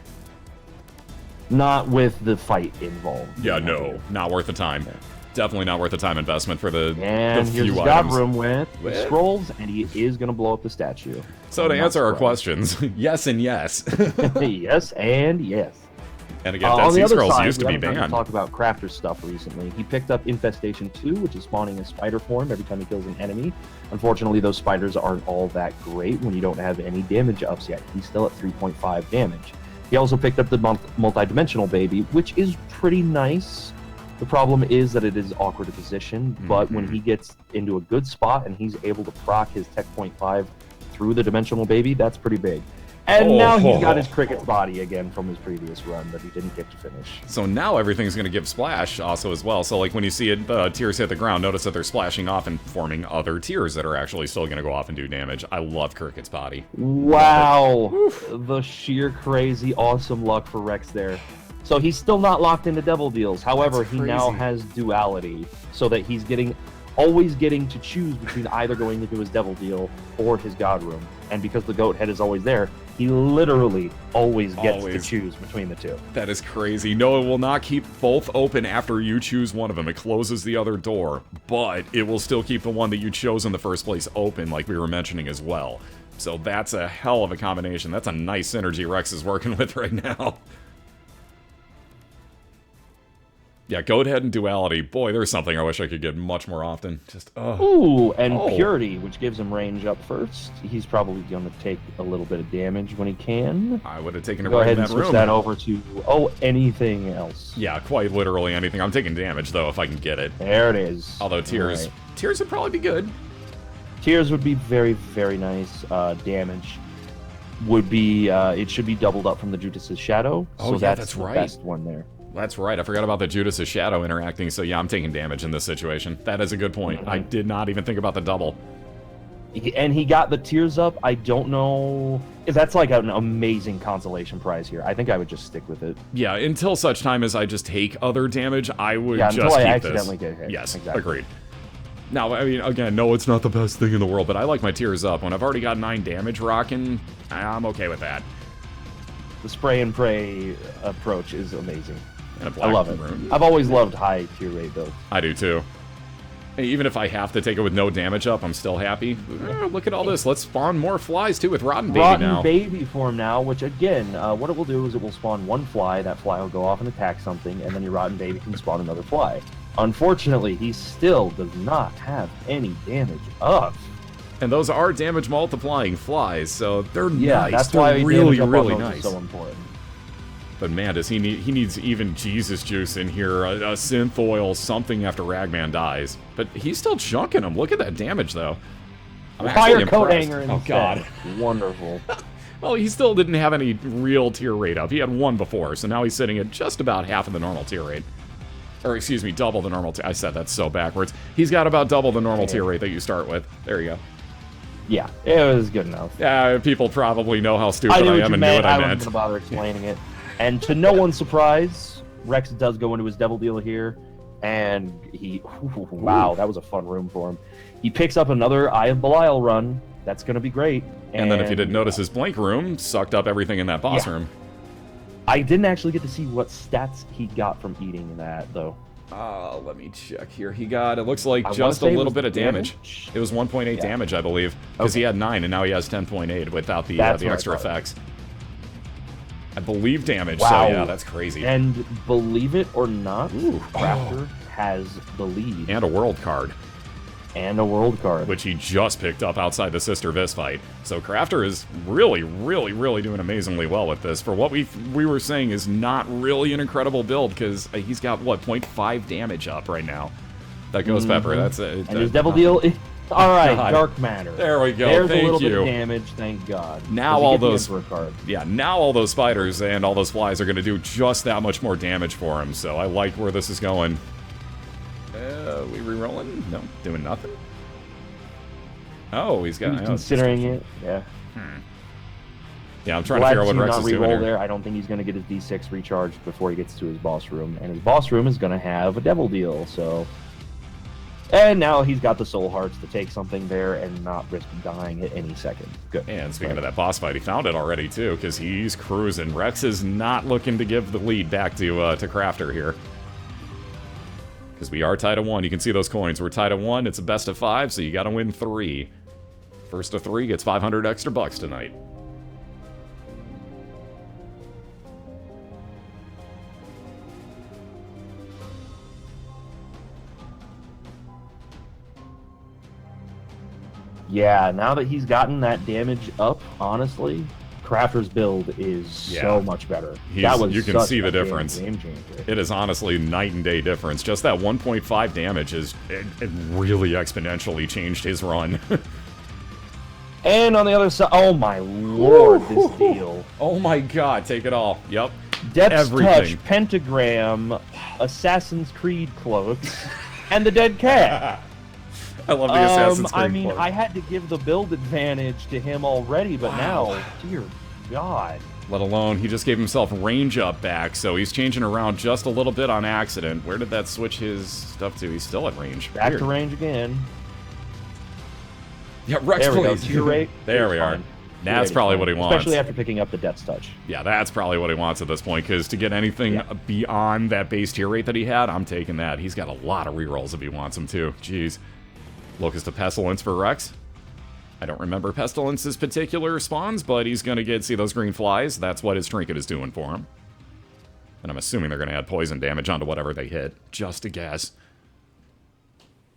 Not with the fight involved. Yeah, no, not worth the time. Yeah. Definitely not worth the time investment for the And few here's items. room with scrolls, and he is going to blow up the statue. So to answer our questions, yes and yes. Yes and yes. And again, On Dead the Sea other Scrolls side, used to we be haven't gotten banned. to talk about crafter stuff recently. He picked up Infestation 2, which is spawning a spider form every time he kills an enemy. Unfortunately, those spiders aren't all that great when you don't have any damage ups yet. He's still at 3.5 damage. He also picked up the multi-dimensional baby, which is pretty nice. The problem is that it is awkward to position, but when he gets into a good spot and he's able to proc his Tech Point 5 through the dimensional baby, that's pretty big. And now he's got his cricket's body again from his previous run that he didn't get to finish. So now everything's going to give splash also as well. So like when you see it, tiers hit the ground, notice that they're splashing off and forming other tiers that are actually still going to go off and do damage. I love Cricket's body. Wow. The sheer crazy awesome luck for Rex there. So he's still not locked into Devil Deals. However, he now has duality so that he's always getting to choose between either going into his Devil Deal or his God Room. And because the goat head is always there, he literally always gets to choose between the two. That is crazy. No, it will not keep both open after you choose one of them. It closes the other door, but it will still keep the one that you chose in the first place open, like we were mentioning as well. So that's a hell of a combination. That's a nice synergy Rex is working with right now. Yeah, Goat Head and Duality. Boy, there's something I wish I could get much more often. Just, Ooh, and Purity, which gives him range up first. He's probably going to take a little bit of damage when he can. I would have taken it Go right ahead in and that switch room. that over to, anything else. Yeah, quite literally anything. I'm taking damage, though, if I can get it. There it is. Although Tears would probably be good. Tears would be very, very nice. Damage would be, it should be doubled up from the Judas' Shadow. Oh, so yeah, that's right. the best one there. That's right. I forgot about the Judas' Shadow interacting, so yeah, I'm taking damage in this situation. That is a good point. I did not even think about the double. And he got the Tears up. I don't know if that's like an amazing consolation prize here. I think I would just stick with it. Yeah, until such time as I just take other damage, I would until just I keep accidentally this. get hit. Yes, exactly. Agreed. Now, I mean, again, no, it's not the best thing in the world, but I like my Tears up. When I've already got 9 damage rocking, I'm okay with that. The spray and pray approach is amazing. And I love it. I've always loved high tier rate builds. I do too. Even if I have to take it with no damage up, I'm still happy. Look at all this. Let's spawn more flies too with Rotten Baby now. Rotten Baby form now, which again, what it will do is it will spawn one fly. That fly will go off and attack something, and then your Rotten Baby can spawn another fly. Unfortunately, he still does not have any damage up. And those are damage multiplying flies, so they're nice. That's they're why really, damage really up on those nice. is so important. But man, does he needs even Jesus juice in here, a synth oil, something after Ragman dies. But he's still chunking him. Look at that damage, though. I'm Fire actually coat impressed. hanger Oh, instead. God. Wonderful. Well, he still didn't have any real tier rate up. He had 1 before, so now he's sitting at just about half of the normal tier rate. Or, excuse me, double the normal tier. I said that so backwards. He's got about double the normal tier rate that you start with. There you go. Yeah, it was good enough. Yeah, people probably know how stupid I knew I what am you and knew meant. what I I wasn't meant. going to bother explaining it. And to no one's surprise, Rex does go into his Devil Deal here, and wow, that was a fun room for him. He picks up another Eye of Belial run. That's going to be great. And then if you didn't notice, his blank room sucked up everything in that boss room. I didn't actually get to see what stats he got from eating that, though. Let me check here. He got, it looks like I just a wanna say it little was bit of damage. It was 1.8 damage, I believe, because he had 9, and now he has 10.8 without the extra effects. I believe damage, so yeah, that's crazy. And believe it or not, Crafter has the lead. And a world card. And a world card. Which he just picked up outside the Sister Vis fight. So Crafter is really, really, really doing amazingly well with this. For what we were saying is not really an incredible build, because he's got, what, 0.5 damage up right now. That Ghost Pepper, that's it. And his Devil Deal... Alright, Dark Matter. There we go, There's thank a little you. bit of damage, thank God. Now all those... Yeah, now all those spiders and all those flies are going to do just that much more damage for him, so I like where this is going. We re-rolling? No, doing nothing? Oh, he's got... Considering it, yeah. Yeah, I'm trying to figure out what Rex is doing here. there. I don't think he's going to get his D6 recharged before he gets to his boss room. And his boss room is going to have a devil deal, so... And now he's got the soul hearts to take something there and not risk dying at any second. Good. And speaking of that boss fight, he found it already, too, because he's cruising. Rex is not looking to give the lead back to Crafter here. Because we are tied at 1. You can see those coins. We're tied at 1. It's a best of 5, so you got to win 3. First of 3 gets 500 extra bucks tonight. Yeah, now that he's gotten that damage up, honestly, Crafter's build is so much better. You can see the difference. Game changer. It is honestly night and day difference. Just that 1.5 damage it really exponentially changed his run. And on the other side, oh my lord, this deal. Oh my god, take it all. Yep. Death's Touch, Pentagram, Assassin's Creed cloaks, and the dead cat. I love the Assassin's Creed I mean, cloak. I had to give the build advantage to him already, but now, dear God. Let alone, he just gave himself range up back, so he's changing around just a little bit on accident. Where did that switch his stuff to? He's still at range. Back to range again. Yeah, Rex there we plays. go. Tier rate. There we are. That's probably what he wants. Especially after picking up the Death's Touch. Yeah, that's probably what he wants at this point, because to get anything beyond that base tier rate that he had, I'm taking that. He's got a lot of rerolls if he wants them to. Jeez. Locust of Pestilence for Rex. I don't remember Pestilence's particular spawns, but he's going to see those green flies. That's what his trinket is doing for him. And I'm assuming they're going to add poison damage onto whatever they hit. Just a guess.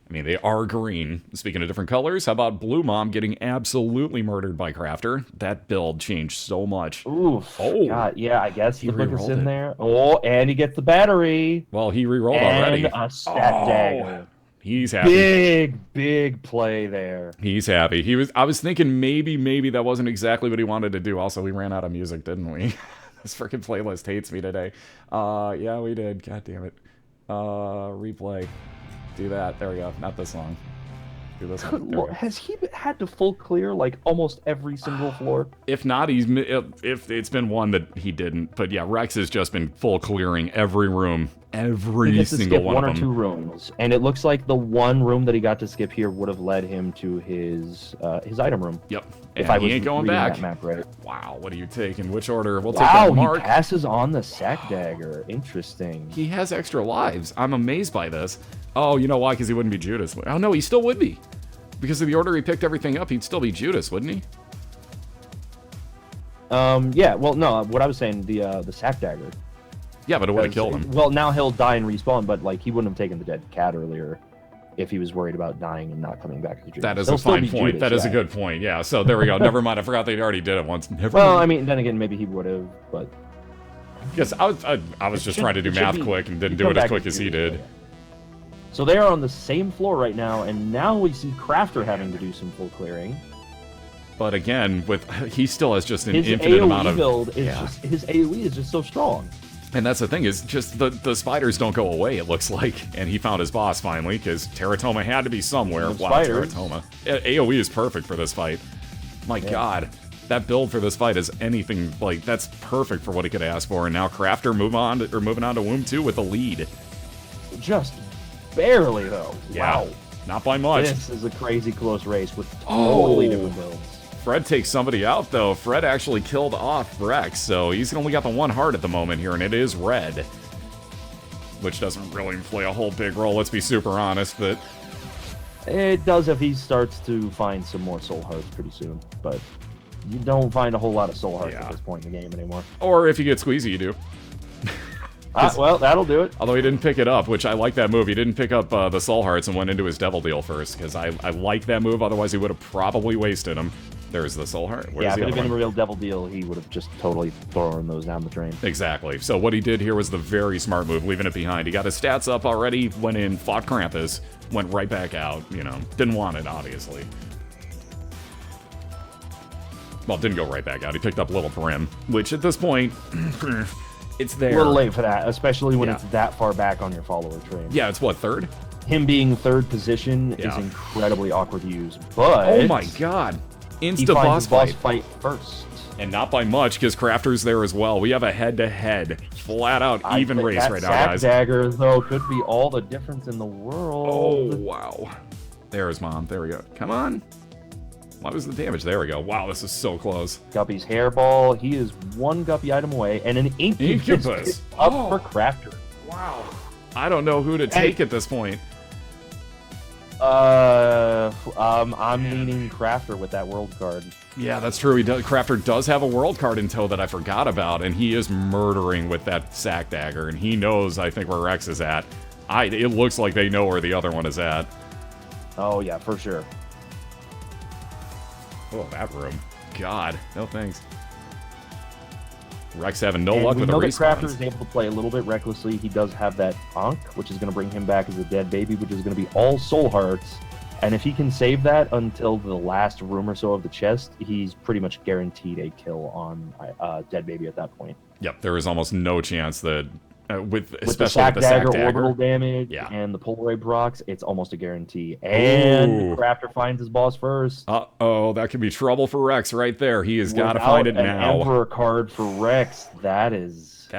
I mean, they are green. Speaking of different colors, how about Blue Mom getting absolutely murdered by Crafter? That build changed so much. Oof. Oh. God, yeah, I guess he put this in there. Oh, and he gets the battery. Well, he rerolled already. And a stat dagger. He's happy. Big play there. He's happy. I was thinking maybe that wasn't exactly what he wanted to do. Also, we ran out of music, didn't we? This freaking playlist hates me today. Yeah, we did. God damn it. Replay. Do that. There we go. Not this song. Do this one. Has he had to full clear like almost every single floor? If not, if it's been one that he didn't. But yeah, Rex has just been full clearing every room, every single one of them. 1 or 2 rooms, and it looks like the one room that he got to skip here would have led him to his item room. Yep. If I was he ain't going back. That map right. Wow. What are you taking? Which order? We'll take that mark. He passes on the sack dagger. Interesting. He has extra lives. I'm amazed by this. Oh, you know why? Because he wouldn't be Judas. Oh no, he still would be. Because of the order he picked everything up, he'd still be Judas, wouldn't he? Yeah, well, no, what I was saying, the sack dagger. Yeah, but it would have killed him. Well, now he'll die and respawn, but, like, he wouldn't have taken the dead cat earlier if he was worried about dying and not coming back as Judas. That is a fine point. Judas, that is a good point, yeah. So, there we go. Never mind. I forgot they already did it once. Well, I mean, then again, maybe he would have, but... Yes, I was just trying to do math quick and didn't do it as quick as he did. So they are on the same floor right now, and now we see Crafter having to do some full clearing. But again, he still has just an his infinite AoE amount of... build is just, his AoE is just so strong. And that's the thing, is just the spiders don't go away, it looks like. And he found his boss finally, because Teratoma had to be somewhere. Wow, Teratoma. AoE is perfect for this fight. My god. That build for this fight is anything, like, that's perfect for what he could ask for. And now Crafter moving on to Womb 2 with a lead. Just barely, though. Yeah, wow. Not by much. This is a crazy close race with totally different builds. Fred takes somebody out, though. Fred actually killed off Rex, so he's only got the 1 heart at the moment here, and it is red. Which doesn't really play a whole big role, let's be super honest, but... It does if he starts to find some more soul hearts pretty soon, but you don't find a whole lot of soul hearts at this point in the game anymore. Or if you get Squeezy, you do. Well, that'll do it. Although he didn't pick it up, which I like that move. He didn't pick up the soul hearts and went into his devil deal first, because I like that move, otherwise he would have probably wasted them. There's the soul heart. Yeah, if it had been a real devil deal, he would have just totally thrown those down the drain. Exactly. So what he did here was the very smart move, leaving it behind. He got his stats up already, went in, fought Krampus, went right back out, you know. Didn't want it, obviously. Well, didn't go right back out. He picked up Little Prim, which at this point, it's there. A little late for that, especially when it's that far back on your follower train. Yeah, it's what, 3rd? Him being 3rd position is incredibly awkward to use, but... Oh my god. Insta boss fight first. And not by much, because Crafter's there as well. We have a head-to-head, flat-out even race right now, guys. That dagger, though, could be all the difference in the world. Oh, wow. There's Mom. There we go. Come on. What was the damage? There we go. Wow, this is so close. Guppy's hairball. He is one Guppy item away, and an Incubus up for Crafter. Wow. I don't know who to take at this point. I'm leaning Crafter with that world card. Yeah, that's true. Crafter does have a world card in tow that I forgot about, and he is murdering with that sack dagger, and he knows, I think, where Rex is at. It looks like they know where the other one is at. Oh, yeah, for sure. Oh, that room. God, no thanks. Rex having no luck with the respawns. Crafter is able to play a little bit recklessly. He does have that Ankh, which is going to bring him back as a dead baby, which is going to be all soul hearts. And if he can save that until the last room or so of the chest, he's pretty much guaranteed a kill on dead baby at that point. Yep, there is almost no chance that with especially the sack with the sack dagger, orbital damage, and the Polaroid Brox, it's almost a guarantee. And Crafter finds his boss first. Uh-oh, that could be trouble for Rex right there. He has got to find it now. An Emperor card for Rex, that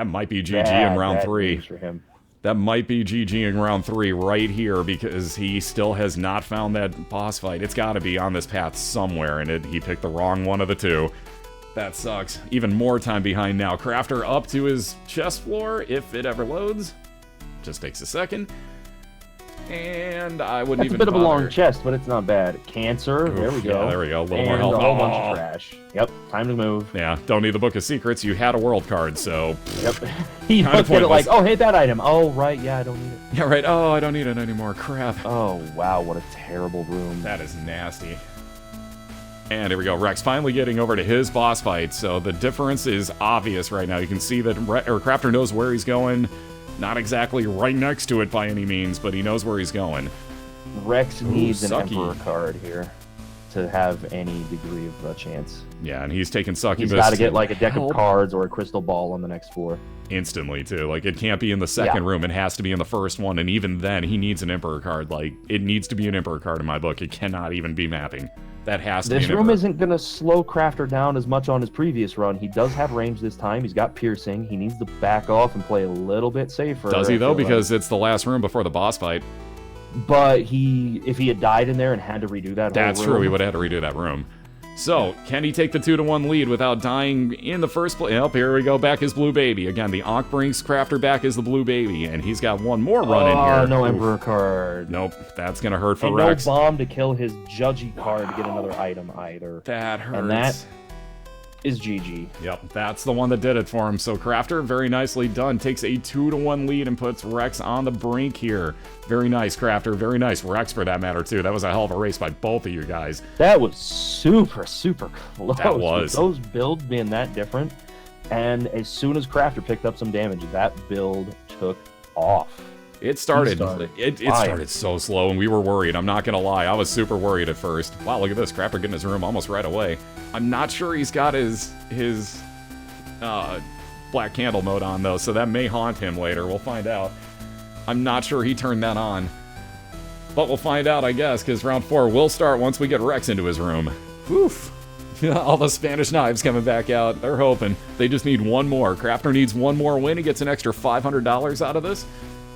might be GG in round 3. For him. That might be GG in round 3 right here, because he still has not found that boss fight. It's got to be on this path somewhere, and he picked the wrong one of the two. That sucks. Even more time behind now. Crafter up to his chest floor, if it ever loads. Just takes a second. And I wouldn't even bother. It's a bit of a long bother. chest, but it's not bad. Cancer, there we go. Yeah, there we go. A little and more health. a whole bunch of trash. Yep, time to move. Yeah, don't need the Book of Secrets. You had a world card, so... Yep. He looked at it like, oh, hit that item. Oh, right, yeah, I don't need it. Yeah, right. Oh, I don't need it anymore. Crap. Oh, wow, what a terrible room. That is nasty. And here we go. Rex finally getting over to his boss fight. So the difference is obvious right now. You can see that Crafter knows where he's going. Not exactly right next to it by any means, but he knows where he's going. Rex needs an Emperor card here to have any degree of a chance. Yeah, and he's taking Succubus. He's got to get like a deck of cards or a crystal ball on the next floor. Instantly, too. Like, it can't be in the second room. It has to be in the first one, and even then, he needs an Emperor card. Like, it needs to be an Emperor card in my book. It cannot even be mapping. That has to be an This room isn't going to slow Crafter down as much on his previous run. He does have range this time. He's got piercing. He needs to back off and play a little bit safer. Does he, though? Because it's the last room before the boss fight. But if he had died in there and had to redo that whole room... That's true. He would have had to redo that room. So, can he take the 2-1 lead without dying in the first place? Oh, here we go, back as Blue Baby. Again, the Ankh brings Crafter back as the Blue Baby, and he's got one more run in here. No Emperor card. Nope, that's going to hurt for and Rex. No bomb to kill his Judgy card to get another item either. That hurts. And that is GG. Yep, that's the one that did it for him. So Crafter, very nicely done, takes a 2-1 lead and puts Rex on the brink here. Very nice, Crafter. Very nice. Rex, for that matter, too. That was a hell of a race by both of you guys. That was super, super close. That was. With those builds being that different. And as soon as Crafter picked up some damage, that build took off. It started so slow, and we were worried. I'm not going to lie. I was super worried at first. Wow, look at this. Crafter getting his room almost right away. I'm not sure he's got his Black Candle mode on, though, so that may haunt him later. We'll find out. I'm not sure he turned that on. But we'll find out, I guess, because round 4 will start once we get Rex into his room. Oof. All the Spanish knives coming back out. They're hoping. They just need one more. Crafter needs one more win. He gets an extra $500 out of this.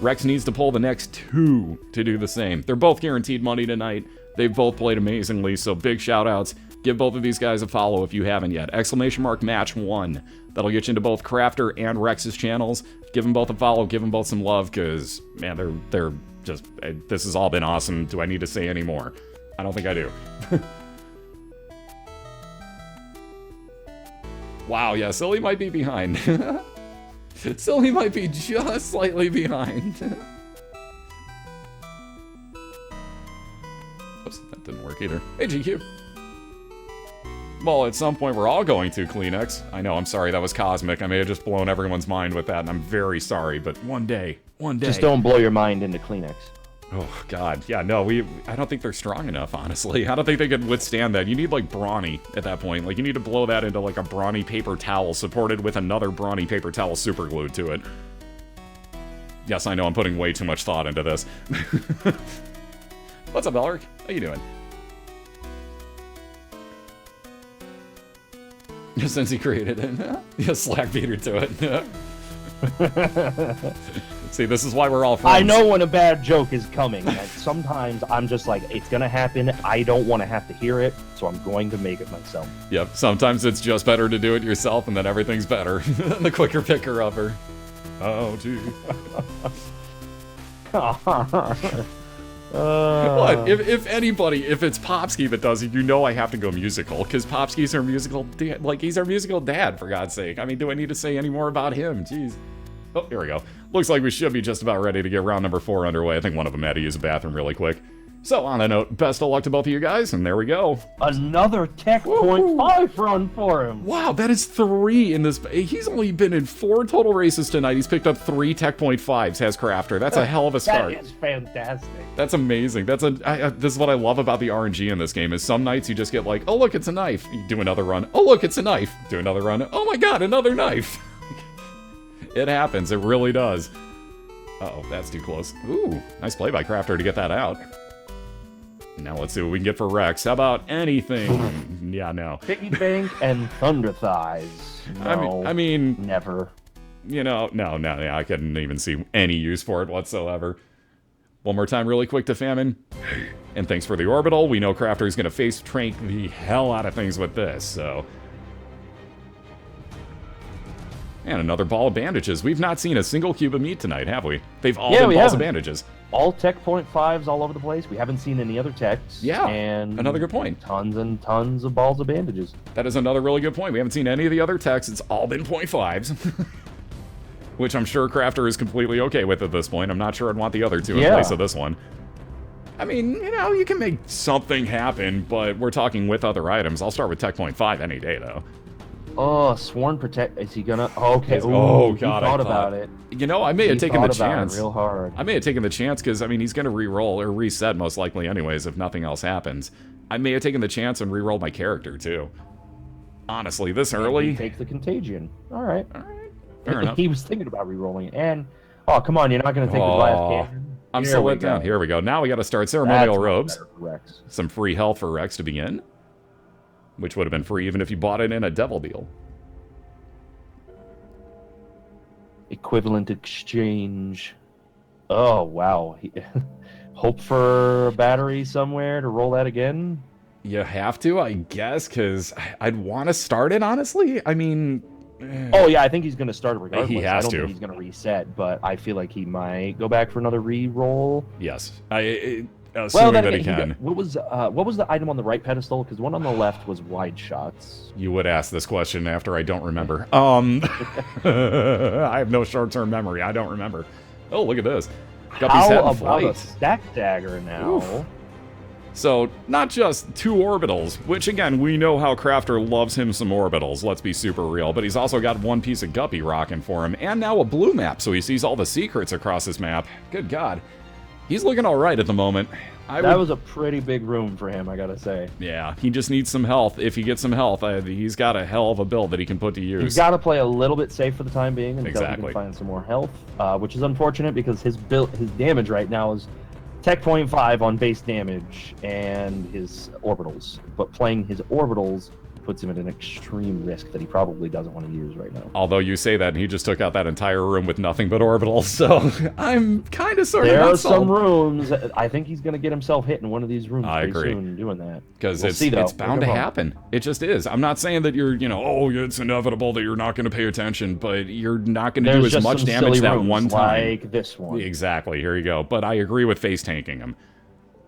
Rex needs to pull the next 2 to do the same. They're both guaranteed money tonight. They've both played amazingly, so big shout-outs. Give both of these guys a follow if you haven't yet. !match 1. That'll get you into both Crafter and Rex's channels. Give them both a follow, give them both some love, because, man, they're just... This has all been awesome. Do I need to say any more? I don't think I do. Wow, yeah, Silly might be behind. Silly might be just slightly behind. Oops, that didn't work either. Hey, GQ. Well, at some point we're all going to Kleenex. I know, I'm sorry, that was cosmic. I may have just blown everyone's mind with that, and I'm very sorry, but one day. Just don't blow your mind into Kleenex. Oh, God. Yeah, no, I don't think they're strong enough, honestly. I don't think they could withstand that. You need, like, brawny at that point. Like, you need to blow that into, like, a brawny paper towel supported with another brawny paper towel superglued to it. Yes, I know, I'm putting way too much thought into this. What's up, BOILeR? How you doing? Since he created it. Yeah, Slack beat her to it. See, this is why we're all friends. I know when a bad joke is coming, and sometimes I'm just like, it's gonna happen, I don't want to have to hear it, so I'm going to make it myself. Yep, sometimes it's just better to do it yourself, and then everything's better. The quicker picker-upper. Oh, gee. What? If anybody, if it's Popsky that does it, you know I have to go musical, because Popsky's our musical dad. Like, he's our musical dad, for God's sake. I mean, do I need to say any more about him? Jeez. Oh, here we go. Looks like we should be just about ready to get round number 4 underway. I think one of them had to use a bathroom really quick. So, on that note, best of luck to both of you guys, and there we go. Another Tech .5 run for him. Wow, that is 3 in this. He's only been in 4 total races tonight. He's picked up 3 Tech .5s, has Crafter. That's a hell of a start. That is fantastic. That's amazing. That's this is what I love about the RNG in this game, is some nights you just get like, oh, look, it's a knife. You do another run. Oh, look, it's a knife. Do another run. Oh my god, another knife. It happens. It really does. Uh-oh, that's too close. Ooh, nice play by Crafter to get that out. Now let's see what we can get for Rex. How about anything? Yeah, no. Piggy Bank and Thunder Thighs. No, I mean, never. You know, no, I couldn't even see any use for it whatsoever. One more time really quick to Famine. And thanks for the orbital. We know Crafter is going to face trank the hell out of things with this, so... And another ball of bandages. We've not seen a single cube of meat tonight, have we? They've all been balls of bandages. All Tech .5s all over the place. We haven't seen any other techs. Yeah, and another good point. Tons and tons of balls of bandages. That is another really good point. We haven't seen any of the other techs. It's all been .5s. Which I'm sure Crafter is completely okay with at this point. I'm not sure I'd want the other two in place of this one. I mean, you know, you can make something happen, but we're talking with other items. I'll start with Tech .5 any day, though. Oh, Sworn Protect. Is he gonna? Okay. Ooh, oh, God. I thought about it. You know, I may have taken the chance. Real hard. I may have taken the chance because, I mean, he's going to re-roll or reset most likely anyways if nothing else happens. I may have taken the chance and re-rolled my character, too. Honestly, this early. He takes the Contagion. All right. Fair enough. He was thinking about re-rolling it. And, oh, come on, you're not going to take the glass cannon? I'm so let down. Here we go. Now we got to start ceremonial robes. Some free health for Rex to begin. Which would have been free even if you bought it in a devil deal. Equivalent exchange. Oh, wow. Hope for a battery somewhere to roll that again? You have to, I guess, because I'd want to start it, honestly. I mean... Oh, yeah, I think he's going to start it regardless. He has I don't think he's going to reset, but I feel like he might go back for another re-roll. Yes. Assuming that he can. What was the item on the right pedestal? Because the one on the left was wide shots. You would ask this question after I don't remember. I have no short-term memory. I don't remember. Oh, look at this. Guppy's head in flight. A stack dagger now? Oof. So, not just 2 orbitals, which again, we know how Crafter loves him some orbitals, let's be super real, but he's also got 1 piece of Guppy rocking for him, and now a blue map, so he sees all the secrets across this map. Good God. He's looking all right at the moment. That was a pretty big room for him, I gotta say. Yeah, he just needs some health. If he gets some health, he's got a hell of a build that he can put to use. He's got to play a little bit safe for the time being until he can find some more health, which is unfortunate because his damage right now is Tech .5 on base damage and his orbitals. But playing his orbitals puts him at an extreme risk that he probably doesn't want to use right now. Although you say that, and he just took out that entire room with nothing but orbitals, so I'm kind of sort of There are some rooms, I think he's going to get himself hit in one of these rooms pretty soon doing that. Because it's bound to happen. It just is. I'm not saying that you're, oh, it's inevitable that you're not going to pay attention, but you're not going to do as much damage that one time. Like this one. Exactly, here you go. But I agree with face tanking him.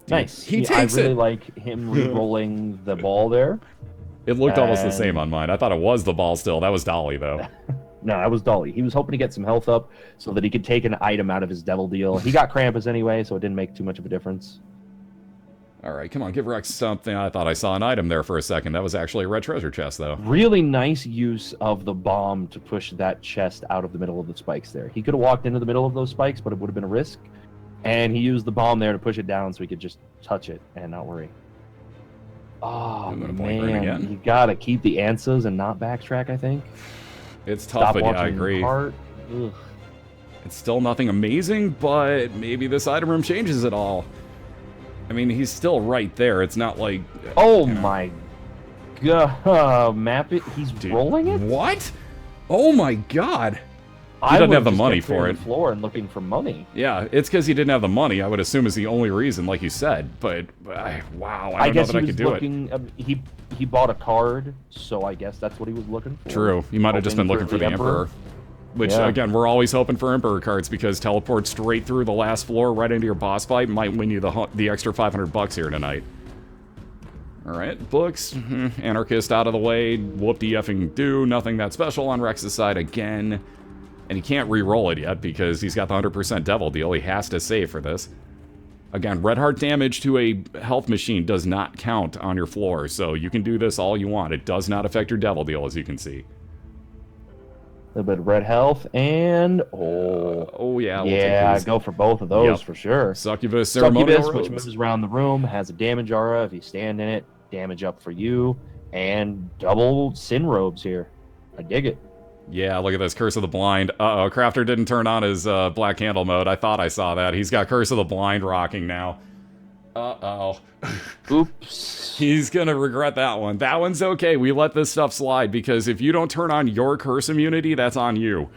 Nice. I really like him re-rolling the ball there. It looked almost the same on mine. I thought it was the ball still. That was Dolly, though. No, that was Dolly. He was hoping to get some health up so that he could take an item out of his devil deal. He got Krampus anyway, so it didn't make too much of a difference. All right, come on, give Rex something. I thought I saw an item there for a second. That was actually a red treasure chest, though. Really nice use of the bomb to push that chest out of the middle of the spikes there. He could have walked into the middle of those spikes, but it would have been a risk. And he used the bomb there to push it down so he could just touch it and not worry. Oh, man, you gotta keep the answers and not backtrack, I think. It's tough, but yeah, I agree. It's still nothing amazing, but maybe this item room changes it all. I mean, he's still right there. It's not like... Oh, my Map it. He's rolling it? What? Oh my god. He I doesn't have would've the just money kept for clearing it. the floor and looking for money. Yeah, it's because he didn't have the money, I would assume is the only reason, like you said. But, wow, I don't know that I could do it. He bought a card, so I guess that's what he was looking for. True. He might have just been looking for the Emperor. Which, again, we're always hoping for Emperor cards because teleport straight through the last floor right into your boss fight might win you the extra $500 here tonight. Alright, books. Anarchist out of the way. Whoop-de-effing do. Nothing that special on Rex's side again. And he can't re-roll it yet because he's got the 100% Devil deal. He has to save for this. Again, red heart damage to a health machine does not count on your floor, so you can do this all you want. It does not affect your Devil deal, as you can see. A little bit of red health, and yeah, yeah, go for both of those for sure. Succubus, ceremonial which moves around the room, has a damage aura. If you stand in it, damage up for you, and double sin robes here. I dig it. Yeah, look at this, Curse of the Blind. Uh-oh, Crafter didn't turn on his Black Candle mode. I thought I saw that. He's got Curse of the Blind rocking now. Uh-oh. Oops. He's gonna regret that one. That one's okay. We let this stuff slide because if you don't turn on your curse immunity, that's on you.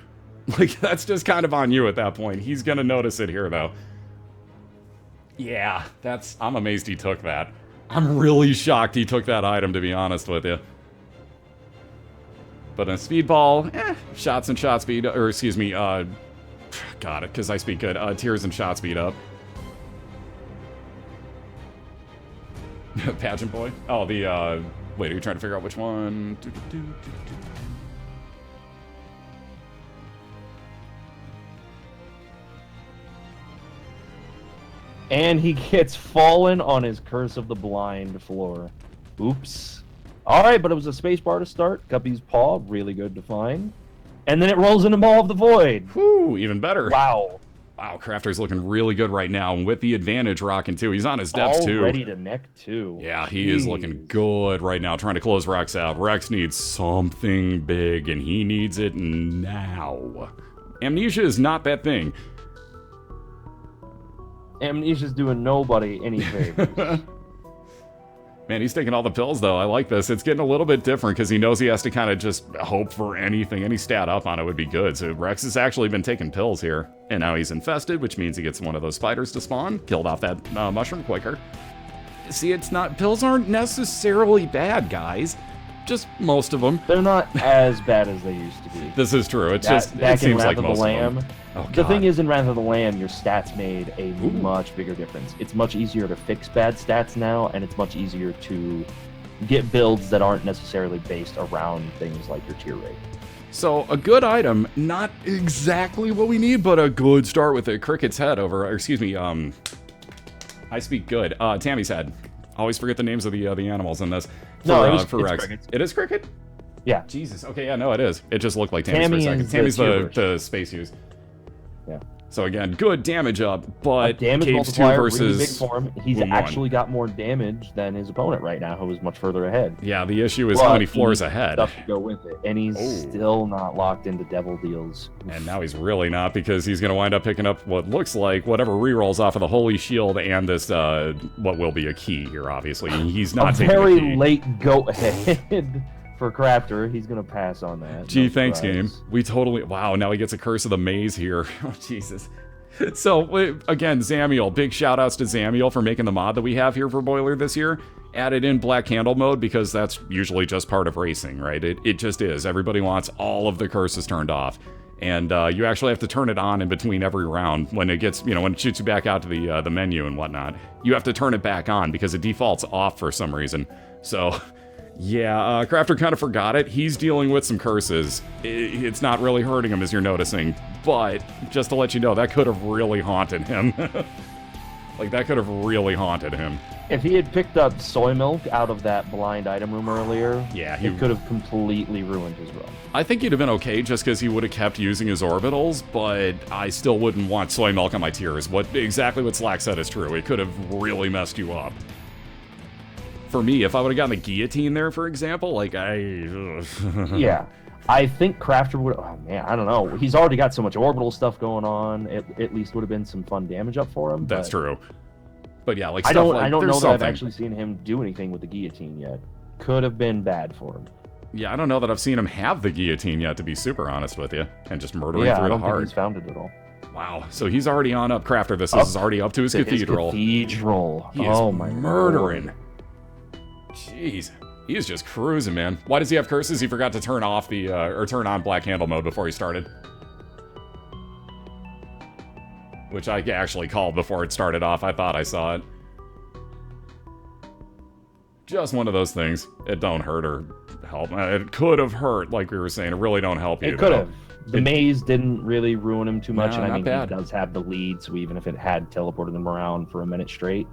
Like, that's just kind of on you at that point. He's gonna notice it here, though. Yeah, I'm amazed he took that. I'm really shocked he took that item, to be honest with you. But in a speedball, shots and shot speed, or excuse me, got it, because I speak good. Tears and shot speed up. Pageant boy? Oh, wait, are you trying to figure out which one? And he gets fallen on his Curse of the Blind floor. Oops. Alright, but it was a spacebar to start. Guppy's Paw, really good to find. And then it rolls into Maw of the Void. Whew, even better. Wow. Wow, Crafter's looking really good right now, and with the advantage rocking too. He's on his depths too. Ready to neck too. Yeah, he is looking good right now, trying to close Rex out. Rex needs something big, and he needs it now. Amnesia is not that thing. Amnesia's doing nobody any favors. Man, he's taking all the pills, though. I like this. It's getting a little bit different because he knows he has to kind of just hope for anything. Any stat up on it would be good. So Rex has actually been taking pills here. And now he's infested, which means he gets one of those spiders to spawn. Killed off that mushroom quicker. See, pills aren't necessarily bad, guys. Just most of them. They're not as bad as they used to be. This is true. It's Back it seems in like Wrath of most the Lamb, of them. Oh, the God. thing is, in Wrath of the Lamb, your stats made a much bigger difference. It's much easier to fix bad stats now, and it's much easier to get builds that aren't necessarily based around things like your tier rate. So, a good item, not exactly what we need, but a good start with a Cricket's head over, or excuse me, I speak good. Tammy's head. Always forget the names of the animals in this. For Rex. Crickets. It is Cricket? Yeah. Jesus. Okay, yeah, no, it is. It just looked like Tammy's for a second. Is Tammy's the the space use. Yeah. So again, good damage up, but damage Caves 2 multiplier versus really big for him. He's Wound actually got more damage than his opponent right now, who is much further ahead. Yeah, the issue is how many floors ahead. Stuff to go with it, and he's still not locked into devil deals. And now he's really not, because he's going to wind up picking up what looks like whatever rerolls off of the Holy Shield and this, what will be a key here, obviously. He's not taking the key. Very late go ahead for Crafter. He's going to pass on that. Gee, thanks, game. We totally... Wow, now he gets a Curse of the Maze here. Oh, Jesus. So, again, Zamiel. Big shout-outs to Zamiel for making the mod that we have here for BOILeR this year. Added in Black Candle mode, because that's usually just part of racing, right? It just is. Everybody wants all of the curses turned off. And you actually have to turn it on in between every round when it gets, when it shoots you back out to the menu and whatnot. You have to turn it back on because it defaults off for some reason. So... Yeah, Crafter kind of forgot it. He's dealing with some curses. It's not really hurting him, as you're noticing. But, just to let you know, that could have really haunted him. Like, that could have really haunted him. If he had picked up soy milk out of that blind item room earlier, yeah, it could have completely ruined his run. I think he'd have been okay just because he would have kept using his orbitals, but I still wouldn't want soy milk on my tiers. Exactly what Slack said is true. It could have really messed you up. For me, if I would have gotten the guillotine there, for example, like Yeah. I think Crafter would... Oh, man, I don't know. He's already got so much orbital stuff going on. It at least would have been some fun damage up for him. That's true. But yeah, like I stuff don't like... know that something. I've actually seen him do anything with the guillotine yet. could have been bad for him. Yeah, I don't know that I've seen him have the guillotine yet, to be super honest with you. And just murdering Yeah, through I the don't think heart. he's found it at all. Wow, so he's already on up, Crafter. This is already up to his cathedral. Cathedral. He is Oh my murdering. Lord. Jeez. He is just cruising, man. Why does he have curses? He forgot to turn off the, or turn on Black Handle mode before he started. Which I actually called before it started off. I thought I saw it. Just one of those things. It don't hurt or help. It could have hurt, like we were saying. It really don't help you. It could have. The maze didn't really ruin him too much, No, and I not mean, bad. he does have the lead, so even if it had teleported him around for a minute straight,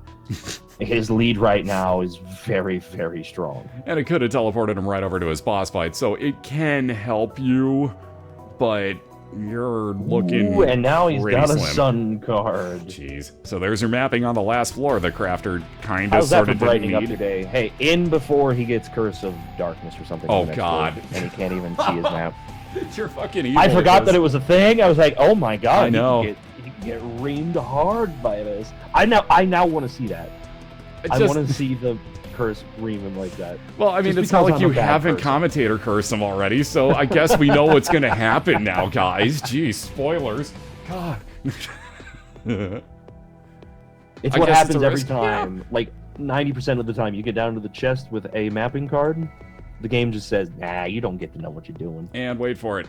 his lead right now is very, very strong. And it could have teleported him right over to his boss fight, so it can help you, but you're looking Ooh, and now he's pretty got a slim. sun card. Jeez. So there's your mapping on the last floor that Crafter kind of How's that sort for of didn't brightening up your need. day? Hey, in before he gets Curse of Darkness or something. Oh, on the next God. floor, and he can't even see his map. You're fucking evil. I forgot with that this. it was a thing. I was like, oh my god, I know. He can get reamed hard by this. I now want to see that. It I just- want to see the Curse ream him like that. Well, I mean, Just it's not because like I'm you a bad haven't person. commentator cursed him already, so I guess we know what's gonna happen now, guys. Jeez, spoilers. God. It's I what guess happens it's a every risk. time. Like 90% of the time, you get down to the chest with a mapping card, the game just says, "Nah, you don't get to know what you're doing." And wait for it.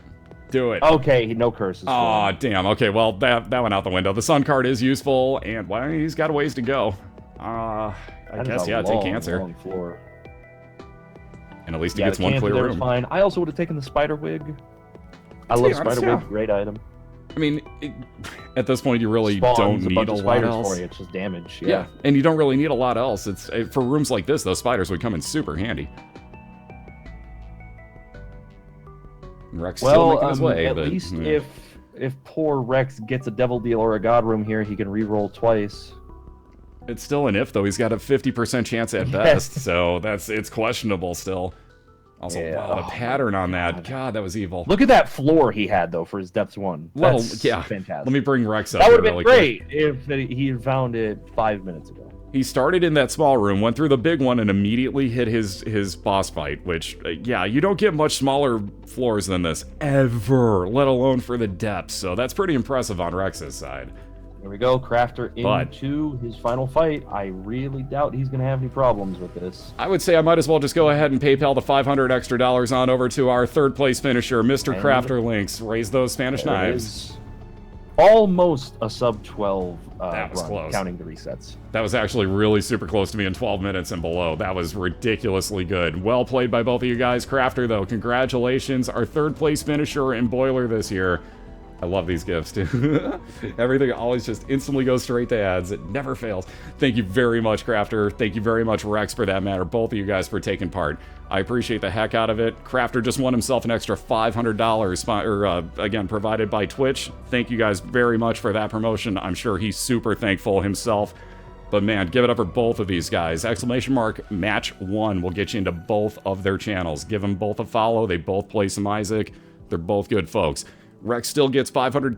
Do it. Okay, no curses. Aw, damn. Okay, well, that went out the window. The sun card is useful, and well, he's got a ways to go. I guess, yeah, take cancer. Long floor. And at least he Yeah, gets the one cancer clear there is room. fine. I also would have taken the spider wig. I To love be honest, spider wig. yeah. Great item. I mean, at this point, you really Spawns don't a need bunch a of lot spiders else. for you. It's just damage. Yeah, and you don't really need a lot else. It's for rooms like this, those spiders would come in super handy. Rex still Well, making his way, at but least if poor Rex gets a devil deal or a god room here, he can re-roll twice. it's still an if though. He's got a 50% chance at Yes. best, so it's questionable still. Also, Yeah. wow, the Oh, pattern on that. God. God, that was evil. Look at that floor he had though for his depths one. Well, That's yeah. fantastic. Let me bring Rex up. That would here have been really quick. great if he had found it 5 minutes ago. He started in that small room, went through the big one, and immediately hit his boss fight, which, yeah, you don't get much smaller floors than this, ever, let alone for the depths, so that's pretty impressive on Rex's side. There we go, Crafter But- into his final fight. I really doubt he's going to have any problems with this. I would say I might as well just go ahead and PayPal the $500 extra on over to our third place finisher, Mr. And- CrafterLynx. Raise those Spanish There it knives. is. Almost a sub 12 That was run, close. counting the resets. That was actually really super close to being 12 minutes and below. That was ridiculously good. Well played by both of you guys. Crafter, though, congratulations. Our third place finisher in BOILeR this year. I love these gifts, too. Everything always just instantly goes straight to ads. It never fails. Thank you very much, Crafter. Thank you very much, Rex, for that matter. Both of you guys for taking part. I appreciate the heck out of it. Crafter just won himself an extra $500, again, provided by Twitch. Thank you guys very much for that promotion. I'm sure he's super thankful himself. But man, give it up for both of these guys. !match 1 will get you into both of their channels. Give them both a follow. They both play some Isaac. They're both good folks. Rex still gets $500